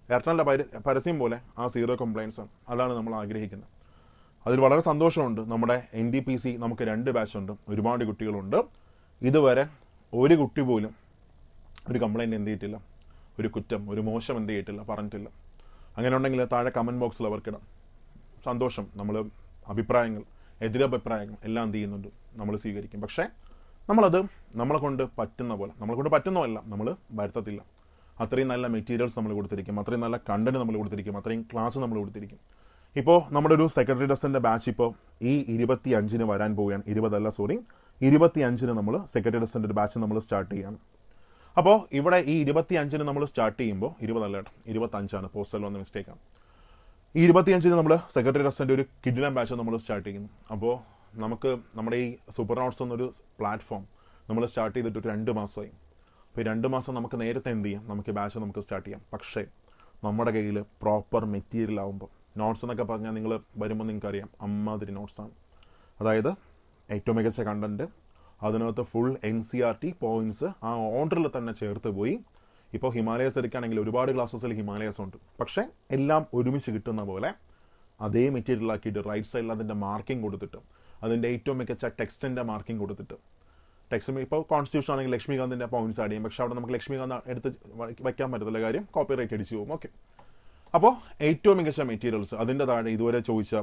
എയർടെലിൻ്റെ പരസ്യം പോലെ ആ 0 കംപ്ലയിൻസ് ആണ്. അതാണ് നമ്മൾ ആഗ്രഹിക്കുന്നത്. അതിൽ വളരെ സന്തോഷമുണ്ട്. നമ്മുടെ NTPC നമുക്ക് 2 ബാച്ചുണ്ട്, ഒരുപാട് കുട്ടികളുണ്ട്. ഇതുവരെ ഒരു കുട്ടി പോലും ഒരു കംപ്ലയിൻറ്റ് എന്ത് ചെയ്തിട്ടില്ല, ഒരു കുറ്റം, ഒരു മോശം എന്ത് ചെയ്തിട്ടില്ല, പറഞ്ഞിട്ടില്ല. അങ്ങനെ ഉണ്ടെങ്കിൽ താഴെ കമൻറ്റ് ബോക്സിൽ അവർക്കിടാം. സന്തോഷം. നമ്മൾ അഭിപ്രായങ്ങൾ, എതിരഭിപ്രായങ്ങൾ എല്ലാം എന്ത് ചെയ്യുന്നുണ്ട്, നമ്മൾ സ്വീകരിക്കും. പക്ഷേ നമ്മളത് നമ്മളെ കൊണ്ട് പറ്റുന്ന പോലെ, നമ്മളെ കൊണ്ട് പറ്റുന്നതല്ല, നമ്മൾ വരുത്തത്തില്ല. അത്രയും നല്ല മെറ്റീരിയൽസ് നമ്മൾ കൊടുത്തിരിക്കും, അത്രയും നല്ല കണ്ടന്റ് നമ്മൾ കൊടുത്തിരിക്കും, അത്രയും ക്ലാസ് നമ്മൾ കൊടുത്തിരിക്കും. ഇപ്പോൾ നമ്മുടെ ഒരു സെക്രട്ടറി ടെസ്റ്റിൻ്റെ ബാച്ച് ഇപ്പോൾ ഈ 25-ന് വരാൻ പോവുകയാണ്. 25-ന് നമ്മൾ സെക്രട്ടറി ടെസ്റ്റിൻ്റെ ഒരു ബാച്ച് നമ്മൾ സ്റ്റാർട്ട് ചെയ്യുകയാണ്. അപ്പോൾ ഇവിടെ ഈ 25-ന് നമ്മൾ സ്റ്റാർട്ട് ചെയ്യുമ്പോൾ 20 കേട്ടോ, 25 പോസ്റ്റൽ വന്ന മിസ്റ്റേക്കാണ്. ഈ 25-ന് നമ്മൾ സെക്രട്ടറി ടെസ്റ്റിൻ്റെ ഒരു കിഡിലം ബാച്ച് നമ്മൾ സ്റ്റാർട്ട് ചെയ്യുന്നു. അപ്പോൾ നമുക്ക് നമ്മുടെ ഈ സൂപ്പർ നോട്ട്സ് എന്നൊരു പ്ലാറ്റ്ഫോം നമ്മൾ സ്റ്റാർട്ട് ചെയ്തിട്ട് ഒരു 2 മാസമായി. അപ്പോൾ ഈ 2 മാസം നമുക്ക് നേരത്തെ എന്ത് ചെയ്യാം, നമുക്ക് ബാച്ച് നമുക്ക് സ്റ്റാർട്ട് ചെയ്യാം. പക്ഷേ നമ്മുടെ കയ്യിൽ പ്രോപ്പർ മെറ്റീരിയൽ ആകുമ്പോൾ, നോട്ട്സ് എന്നൊക്കെ പറഞ്ഞാൽ നിങ്ങൾ വരുമ്പോൾ നിങ്ങൾക്കറിയാം അമ്മാതിരി നോട്ട്സാണ്. അതായത് ഏറ്റവും മികച്ച കണ്ടൻറ്റ്, അതിനകത്ത് ഫുൾ NCERT പോയിൻറ്റ്സ് ആ ഓർഡറിൽ തന്നെ ചേർത്ത് പോയി. ഇപ്പോൾ ഹിമാലയസ് എടുക്കുകയാണെങ്കിൽ ഒരുപാട് ക്ലാസ്സസിൽ ഹിമാലയസ് ഉണ്ട്. പക്ഷേ എല്ലാം ഒരുമിച്ച് കിട്ടുന്ന പോലെ അതേ മെറ്റീരിയൽ ആക്കിയിട്ട് റൈറ്റ് സൈഡിൽ അതിൻ്റെ മാർക്കിംഗ് കൊടുത്തിട്ട്, അതിൻ്റെ ഏറ്റവും മികച്ച ടെക്സ്റ്റിൻ്റെ മാർക്കിംഗ് കൊടുത്തിട്ട്, ടെക്സ്റ്റ് ഇപ്പോൾ കോൺസ്റ്റിറ്റ്യൂഷൻ ആണെങ്കിൽ ലക്ഷ്മികാന്തിൻ്റെ പോയിന്റ്സ് ആഡ് ചെയ്യും. പക്ഷേ അവിടെ നമുക്ക് ലക്ഷ്മികാന്ത് എടുത്ത് വയ്ക്കാൻ പറ്റത്തില്ല, കാര്യം കോപ്പി റൈറ്റ് അടിച്ചു പോകും. ഓക്കെ, അപ്പോൾ ഏറ്റവും മികച്ച മെറ്റീരിയൽസ്, അതിൻ്റെ താഴെ ഇതുവരെ ചോദിച്ച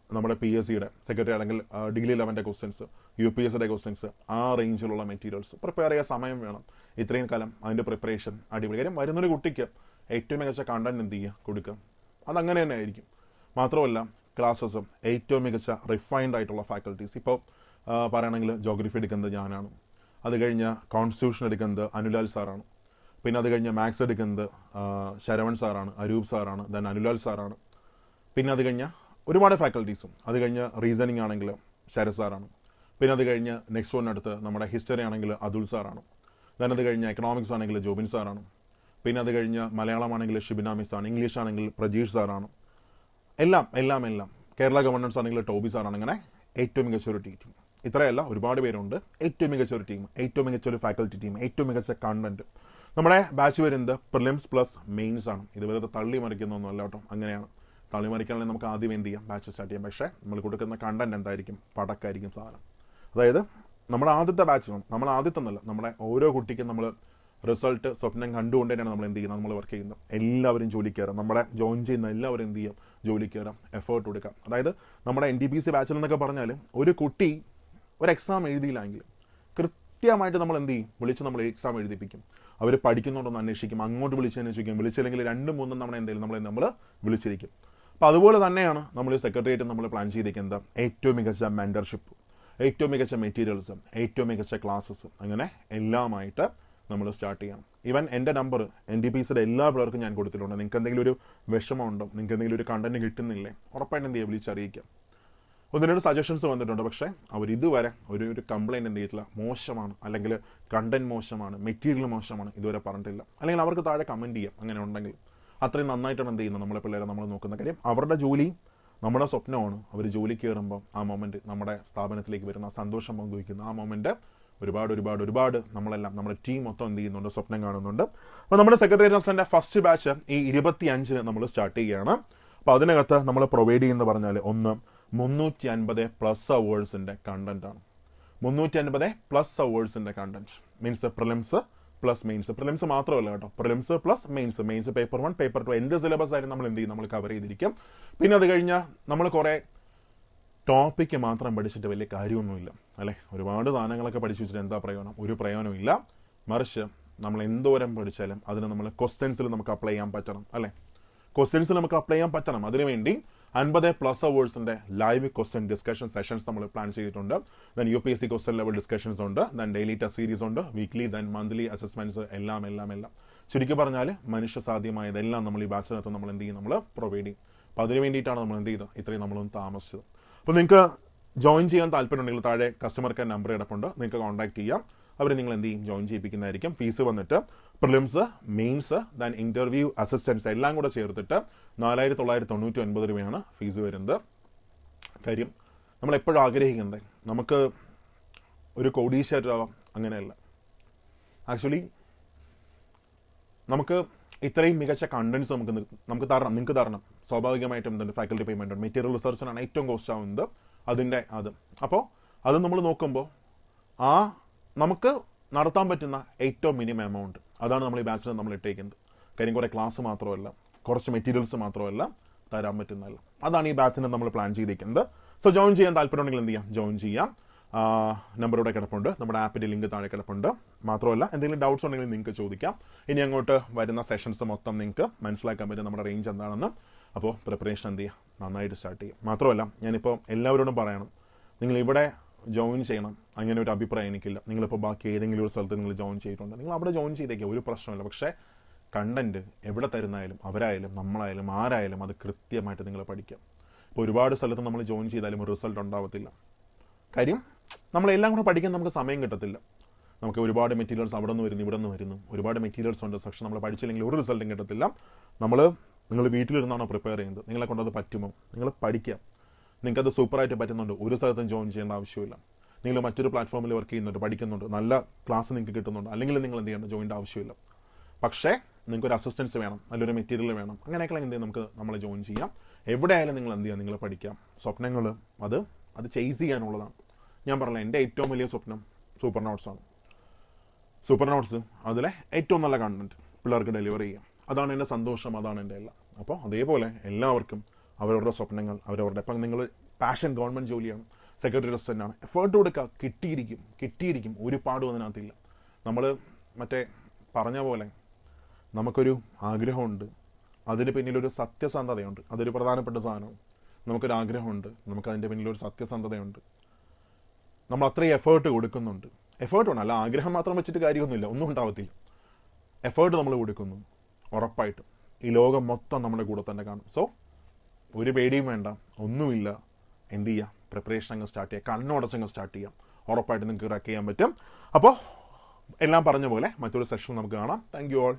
നമ്മുടെ PSCയുടെ സെക്രട്ടറി അല്ലെങ്കിൽ ഡിഗ്രി ലെവലിൻ്റെ ക്വസ്റ്റ്യൻസ്, UPSCയുടെ ക്വസ്റ്റ്യൻസ്, ആ റേഞ്ചിലുള്ള മെറ്റീരിയൽസ് പ്രിപ്പയർ ചെയ്യാൻ സമയം വേണം. ഇത്രയും കാലം അതിൻ്റെ പ്രിപ്പറേഷൻ അടിപൊളി. കാര്യം വരുന്നൊരു കുട്ടിക്ക് ഏറ്റവും മികച്ച കണ്ടന്റ് എന്ത് ചെയ്യുക, കൊടുക്കുക. അതങ്ങനെ തന്നെ ആയിരിക്കും. മാത്രമല്ല ക്ലാസ്സസും ഏറ്റവും മികച്ച റിഫൈൻഡ് ആയിട്ടുള്ള ഫാക്കൽറ്റീസ്. ഇപ്പോൾ പറയുകയാണെങ്കിൽ ജോഗ്രഫി എടുക്കുന്നത് ഞാനാണ്, അത് കഴിഞ്ഞ് കോൺസ്റ്റിറ്റ്യൂഷൻ എടുക്കുന്നത് അനുലാൽ സാറാണ്, പിന്നെ അത് കഴിഞ്ഞ് മാത്സ് എടുക്കുന്നത് ശരവൺ സാറാണ്, അരൂപ് സാറാണ്, ദെൻ അനുലാൽ സാറാണ്, പിന്നെ അത് കഴിഞ്ഞ് ഒരുപാട് ഫാക്കൽറ്റീസും. അത് കഴിഞ്ഞ് റീസണിങ് ആണെങ്കിൽ ശരത് സാറാണ്, പിന്നെ അത് കഴിഞ്ഞ് നെക്സ്റ്റ് വണ്ണെടുത്ത് നമ്മുടെ ഹിസ്റ്ററി ആണെങ്കിൽ അതുൽ സാറാണ്, ദെൻ അത് കഴിഞ്ഞ് എക്കണോമിക്സ് ആണെങ്കിൽ ജോബിൻ സാറാണ്, പിന്നെ അത് കഴിഞ്ഞ് മലയാളമാണെങ്കിൽ ഷിബിന മിസ് ആണ്, ഇംഗ്ലീഷ് ആണെങ്കിൽ പ്രജീഷ് സാറാണ്, എല്ലാം കേരള ഗവർണൻസ് ആണെങ്കിൽ ടോബി സാറാണ്. അങ്ങനെ ഏറ്റവും മികച്ച ഒരു ടീം. ഇത്രയല്ല, ഒരുപാട് പേരുണ്ട്. ഏറ്റവും മികച്ച ഒരു ടീം, ഏറ്റവും മികച്ച ഒരു ഫാക്കൽറ്റി ടീം, ഏറ്റവും മികച്ച കണ്ടന്റ്. നമ്മുടെ ബാച്ച് വരുന്നത് പ്രിലിംസ് പ്ലസ് മെയിൻസ് ആണ്. ഇത് വെറുതെ തള്ളി മറിക്കുന്നൊന്നും അല്ല കേട്ടോ, അങ്ങനെയാണ്. തള്ളി മറിക്കാണെങ്കിൽ നമുക്ക് ആദ്യം എന്ത് ചെയ്യാം, ബാച്ച് സ്റ്റാർട്ട് ചെയ്യാം. പക്ഷേ നമ്മൾ കൊടുക്കുന്ന കണ്ടന്റ് എന്തായിരിക്കും, പടക്കായിരിക്കും സാധനം. അതായത് നമ്മുടെ ആദ്യത്തെ ബാച്ച്, നമ്മൾ ആദ്യത്തെ എന്നല്ല, നമ്മുടെ ഓരോ കുട്ടിക്കും നമ്മൾ റിസൾട്ട് സ്വപ്നം കണ്ടുകൊണ്ട് തന്നെയാണ് നമ്മൾ എന്ത് ചെയ്യുന്നത്, നമ്മൾ വർക്ക് ചെയ്യുന്നത്. എല്ലാവരും ജോലി കയറാം, നമ്മുടെ ജോയിൻ ചെയ്യുന്ന എല്ലാവരും എന്ത് ചെയ്യാം, ജോലി കയറാം, എഫേർട്ട് കൊടുക്കാം. അതായത് നമ്മുടെ NTPC ബാച്ചിൽ എന്നൊക്കെ പറഞ്ഞാൽ ഒരു കുട്ടി ഒരു എക്സാം എഴുതിയില്ലെങ്കിൽ കൃത്യമായിട്ട് നമ്മൾ എന്ത് ചെയ്യും, വിളിച്ച് നമ്മൾ എക്സാം എഴുതിപ്പിക്കും. അവർ പഠിക്കുന്നുണ്ടോന്ന് അന്വേഷിക്കും, അങ്ങോട്ട് വിളിച്ചന്വേഷിക്കും, വിളിച്ചില്ലെങ്കിൽ 2-3 നമ്മൾ എന്തെങ്കിലും നമ്മൾ വിളിച്ചിരിക്കും. അപ്പോൾ അതുപോലെ തന്നെയാണ് നമ്മൾ സെക്രട്ടേറിയറ്റ് നമ്മൾ പ്ലാൻ ചെയ്തിരിക്കുന്നത്. ഏറ്റവും മികച്ച മെൻറ്റർഷിപ്പ്, ഏറ്റവും മികച്ച മെറ്റീരിയൽസ്, ഏറ്റവും മികച്ച ക്ലാസ്സസ്, അങ്ങനെ എല്ലാമായിട്ട് നമ്മൾ സ്റ്റാർട്ട് ചെയ്യണം. ഈവൻ എൻ്റെ നമ്പർ NTPCയുടെ എല്ലാ പിള്ളേർക്കും ഞാൻ കൊടുത്തിട്ടുണ്ട്. നിങ്ങൾക്ക് എന്തെങ്കിലും ഒരു വിഷമമുണ്ടോ, നിങ്ങൾക്ക് എന്തെങ്കിലും ഒരു കണ്ടന്റ് കിട്ടുന്നില്ലേ, ഉറപ്പായിട്ട് എന്ത് ചെയ്യുക, വിളിച്ചറിയിക്കാം. 1-2 സജഷൻസ് വന്നിട്ടുണ്ട്. പക്ഷേ അവർ ഇതുവരെ ഒരു കംപ്ലയിൻറ്റ് എന്ത് ചെയ്തിട്ടില്ല, മോശമാണ് അല്ലെങ്കിൽ കണ്ടന്റ് മോശമാണ്, മെറ്റീരിയൽ മോശമാണ്, ഇതുവരെ പറഞ്ഞിട്ടില്ല. അല്ലെങ്കിൽ അവർക്ക് താഴെ കമൻറ്റ് ചെയ്യാം, അങ്ങനെ ഉണ്ടെങ്കിൽ. അത്രയും നന്നായിട്ടാണ് എന്ത് ചെയ്യുന്നത് നമ്മളെ പിള്ളേരെ നമ്മൾ നോക്കുന്ന. കാര്യം അവരുടെ ജോലി നമ്മുടെ സ്വപ്നമാണ്. അവർ ജോലി കയറുമ്പോൾ ആ മൊമെൻറ്റ്, നമ്മുടെ സ്ഥാപനത്തിലേക്ക് വരുന്ന സന്തോഷം പങ്കുവയ്ക്കുന്ന ആ മൊമെൻറ്റ് ഒരുപാട് നമ്മളെല്ലാം, നമ്മുടെ ടീം മൊത്തം എന്ത് ചെയ്യുന്നുണ്ട്, സ്വപ്നം കാണുന്നുണ്ട്. അപ്പോൾ നമ്മുടെ സെക്രട്ടറി ടെസ്റ്റിൻ്റെ ഫസ്റ്റ് ബാച്ച് ഈ 25-ന് നമ്മൾ സ്റ്റാർട്ട് ചെയ്യുകയാണ്. അപ്പോൾ അതിനകത്ത് നമ്മൾ പ്രൊവൈഡ് ചെയ്യുന്ന പറഞ്ഞാൽ 350+ അവേഴ്സിൻ്റെ കണ്ടൻറ്റാണ്. 350+ അവേഴ്സിൻ്റെ content means prelims plus mains. Prelims മാത്രമല്ല കേട്ടോ, prelims plus mains paper 1 paper 2 എൻ്റെ സിലബസ് ആയിട്ട് നമ്മൾ എന്ത് ചെയ്യും, നമ്മൾ കവർ ചെയ്തിരിക്കും. പിന്നെ അത് കഴിഞ്ഞാൽ നമ്മൾ കുറേ ടോപ്പിക്ക് മാത്രം പഠിച്ചിട്ട് വലിയ കാര്യമൊന്നുമില്ല അല്ലേ. ഒരുപാട് സാധനങ്ങളൊക്കെ പഠിച്ചു വെച്ചിട്ട് എന്താ പ്രയോജനം, ഒരു പ്രയോജനവും ഇല്ല. മറിച്ച് നമ്മൾ എന്തോരം പഠിച്ചാലും അതിന് നമ്മൾ ക്വസ്റ്റ്യൻസിൽ നമുക്ക് അപ്ലൈ ചെയ്യാൻ പറ്റണം അല്ലേ. ക്വസ്റ്റ്യൻസിൽ നമുക്ക് അപ്ലൈ ചെയ്യാൻ പറ്റണം. അതിനുവേണ്ടി 50+ അവേഴ്സിൻ്റെ ലൈവ് ക്വസ്റ്റ്യൻ ഡിസ്കഷൻ സെഷൻസ് നമ്മൾ പ്ലാൻ ചെയ്തിട്ടുണ്ട്. Then UPSC question level discussions ഉണ്ട്, ദെൻ ഡെയിലി ടെസ്റ്റ് സീരീസ് ഉണ്ട്, വീക്ക്ലി ദെൻ മന്ത്ലി അസസ്മെന്റ്സ്, എല്ലാം. ചുരുക്കി പറഞ്ഞാൽ മനുഷ്യ സാധ്യമായതെല്ലാം നമ്മൾ ഈ ബാച്ചിനകത്ത് നമ്മൾ എന്ത് ചെയ്യും, നമ്മൾ പ്രൊവൈഡ് ചെയ്യും. അപ്പോൾ അതിന് വേണ്ടിയിട്ടാണ് നമ്മൾ എന്ത് ചെയ്തത്, ഇത്രയും നമ്മളൊന്ന് താമസിച്ചത്. അപ്പോൾ നിങ്ങൾക്ക് ജോയിൻ ചെയ്യാൻ താല്പര്യമുണ്ടെങ്കിൽ താഴെ കസ്റ്റമർ കെയർ നമ്പർ കിടപ്പുണ്ട്, നിങ്ങൾക്ക് കോൺടാക്ട് ചെയ്യാം. അവർ നിങ്ങൾ എന്ത് ചെയ്യും, ജോയിൻ ചെയ്യിപ്പിക്കുന്നതായിരിക്കും. ഫീസ് വന്നിട്ട് prelims, mains, then interview, assistance എല്ലാം കൂടെ ചേർത്തിട്ട് 4999 രൂപയാണ് ഫീസ് വരുന്നത്. കാര്യം നമ്മളെപ്പോഴും ആഗ്രഹിക്കുന്നത് നമുക്ക് ഒരു കോടീശ്വരരാവാം, അങ്ങനെയല്ല. ആക്ച്വലി നമുക്ക് ഇത്രയും മികച്ച കണ്ടന്റ്സ് നമുക്ക് തരണം, നിങ്ങൾക്ക് തരണം. സ്വാഭാവികമായിട്ടും എന്തുണ്ട്, ഫാക്കൽറ്റി പേയ്മെൻ്റ് ഉണ്ട്. മെറ്റീരിയൽ റിസർച്ചിനാണ് ഏറ്റവും കോസ്റ്റ് ആവുന്നത് അതിൻ്റെ അത്. അപ്പോൾ അത് നമ്മൾ നോക്കുമ്പോൾ നമുക്ക് നടത്താൻ പറ്റുന്ന ഏറ്റവും മിനിമം എമൗണ്ട്, അതാണ് നമ്മൾ ഈ ബാച്ചിൽ നമ്മൾ ഇട്ടേക്കുന്നത്. കാര്യം കുറേ ക്ലാസ് മാത്രമല്ല, കുറച്ച് മെറ്റീരിയൽസ് മാത്രമല്ല, തരാൻ പറ്റുന്നതല്ല. അതാണ് ഈ ബാച്ചിന് നമ്മൾ പ്ലാൻ ചെയ്തിരിക്കുന്നത്. സോ ജോയിൻ ചെയ്യാൻ താല്പര്യമുണ്ടെങ്കിൽ എന്ത് ചെയ്യാം, ജോയിൻ ചെയ്യാം. നമ്പർ ഇവിടെ കിടപ്പുണ്ട്, നമ്മുടെ ആപ്പിൻ്റെ ലിങ്ക് താഴെ കിടപ്പുണ്ട്. മാത്രമല്ല എന്തെങ്കിലും ഡൗട്ട്സ് ഉണ്ടെങ്കിൽ നിങ്ങൾക്ക് ചോദിക്കാം. ഇനി അങ്ങോട്ട് വരുന്ന സെഷൻസ് മൊത്തം നിങ്ങൾക്ക് മനസ്സിലാക്കാൻ പറ്റും നമ്മുടെ റേഞ്ച് എന്താണെന്ന്. അപ്പോൾ പ്രിപ്പറേഷൻ എന്ത് ചെയ്യുക, നന്നായിട്ട് സ്റ്റാർട്ട് ചെയ്യും. മാത്രമല്ല ഞാനിപ്പോൾ എല്ലാവരോടും പറയണം, നിങ്ങൾ ഇവിടെ ജോയിൻ ചെയ്യണം അങ്ങനെ ഒരു അഭിപ്രായം എനിക്കില്ല. നിങ്ങളിപ്പോൾ ബാക്കി ഏതെങ്കിലും ഒരു സ്ഥലത്ത് നിങ്ങൾ ജോയിൻ ചെയ്തിട്ടുണ്ട്, നിങ്ങൾ അവിടെ ജോയിൻ ചെയ്തേക്കുക, ഒരു പ്രശ്നമില്ല. പക്ഷേ കണ്ടൻറ്റ് എവിടെ തരുന്നായാലും അവരായാലും നമ്മളായാലും ആരായാലും അത് കൃത്യമായിട്ട് നിങ്ങൾ പഠിക്കാം. ഇപ്പോൾ ഒരുപാട് സ്ഥലത്ത് നമ്മൾ ജോയിൻ ചെയ്താലും ഒരു റിസൾട്ട് ഉണ്ടാവത്തില്ല. കാര്യം നമ്മളെല്ലാം കൂടെ പഠിക്കാൻ നമുക്ക് സമയം കിട്ടത്തില്ല. നമുക്ക് ഒരുപാട് മെറ്റീരിയൽസ് അവിടെ നിന്ന് വരുന്നു, ഇവിടെ നിന്ന് വരുന്നു, ഒരുപാട് മെറ്റീരിയൽസ് ഉണ്ട്. പക്ഷേ നമ്മൾ പഠിച്ചില്ലെങ്കിൽ ഒരു റിസൾട്ടും കിട്ടത്തില്ല. നിങ്ങൾ വീട്ടിലിരുന്നാണോ പ്രിപ്പയർ ചെയ്യുന്നത്, നിങ്ങളെ കൊണ്ടത് പറ്റുമോ, നിങ്ങൾ പഠിക്കുക. നിങ്ങൾക്കത് സൂപ്പറായിട്ട് പറ്റുന്നുണ്ട്, ഒരു സ്ഥലത്തും ജോയിൻ ചെയ്യേണ്ട ആവശ്യമില്ല. നിങ്ങൾ മറ്റൊരു പ്ലാറ്റ്ഫോമിൽ വർക്ക് ചെയ്യുന്നുണ്ട്, പഠിക്കുന്നുണ്ട്, നല്ല ക്ലാസ് നിങ്ങൾക്ക് കിട്ടുന്നുണ്ട്, അല്ലെങ്കിൽ നിങ്ങൾ എന്ത് ചെയ്യേണ്ട, ജോയിൻ്റെ ആവശ്യമില്ല. പക്ഷേ നിങ്ങൾക്കൊരു അസിസ്റ്റൻസ് വേണം, നല്ലൊരു മെറ്റീരിയൽ വേണം, അങ്ങനെയൊക്കെ എന്ത് ചെയ്യാം, നമ്മൾ ജോയിൻ ചെയ്യാം. എവിടെയായാലും നിങ്ങൾ എന്ത് ചെയ്യാം, നിങ്ങൾ പഠിക്കാം. സ്വപ്നങ്ങൾ അത് ചേസ് ചെയ്യാനുള്ളതാണ്. ഞാൻ പറഞ്ഞില്ല, എൻ്റെ ഏറ്റവും വലിയ സ്വപ്നം സൂപ്പർ നോട്ട്സാണ്. സൂപ്പർ നോട്ട്സ് അതിലെ ഏറ്റവും നല്ല കണ്ടന്റ് പിള്ളേർക്ക് ഡെലിവറി ചെയ്യാം. അതാണ് എൻ്റെ സന്തോഷം, അതാണ് എൻ്റെ എല്ലാം. അപ്പോൾ അതേപോലെ എല്ലാവർക്കും അവരവരുടെ സ്വപ്നങ്ങൾ ഇപ്പം നിങ്ങൾ പാഷൻ ഗവൺമെൻറ് ജോലിയാണ്, സെക്രട്ടറി അസിസ്റ്റൻ്റാണ്, എഫേർട്ട് കൊടുക്കുക, കിട്ടിയിരിക്കും. ഒരു പാടും അതിനകത്തില്ല. നമ്മൾ മറ്റേ പറഞ്ഞ പോലെ നമുക്കൊരു ആഗ്രഹമുണ്ട്, അതിന് പിന്നിലൊരു സത്യസന്ധതയുണ്ട്, അതൊരു പ്രധാനപ്പെട്ട സാധനമാണ്. നമുക്കൊരു ആഗ്രഹമുണ്ട്, നമുക്കതിൻ്റെ പിന്നിലൊരു സത്യസന്ധതയുണ്ട്, നമ്മൾ അത്രയും എഫേർട്ട് കൊടുക്കുന്നുണ്ട്. എഫേർട്ട് വേണം, അല്ല ആഗ്രഹം മാത്രം വെച്ചിട്ട് കാര്യമൊന്നുമില്ല, ഒന്നും ഉണ്ടാവത്തില്ല. എഫേർട്ട് നമ്മൾ കൊടുക്കുന്നു, ഉറപ്പായിട്ടും ഈ ലോകം മൊത്തം നമ്മുടെ കൂടെ തന്നെ കാണും. സോ ഒരു പേടിയും വേണ്ട, ഒന്നുമില്ല. എന്ത് ചെയ്യുക, പ്രിപ്പറേഷൻ അങ്ങ് സ്റ്റാർട്ട് ചെയ്യുക, കണ്ണോടച്ചങ്ങ് സ്റ്റാർട്ട് ചെയ്യാം. ഉറപ്പായിട്ട് നിങ്ങൾക്ക് ക്രാക്ക് ചെയ്യാൻ പറ്റും. അപ്പോൾ എല്ലാം പറഞ്ഞ പോലെ മറ്റൊരു സെഷൻ നമുക്ക് കാണാം. Thank you all.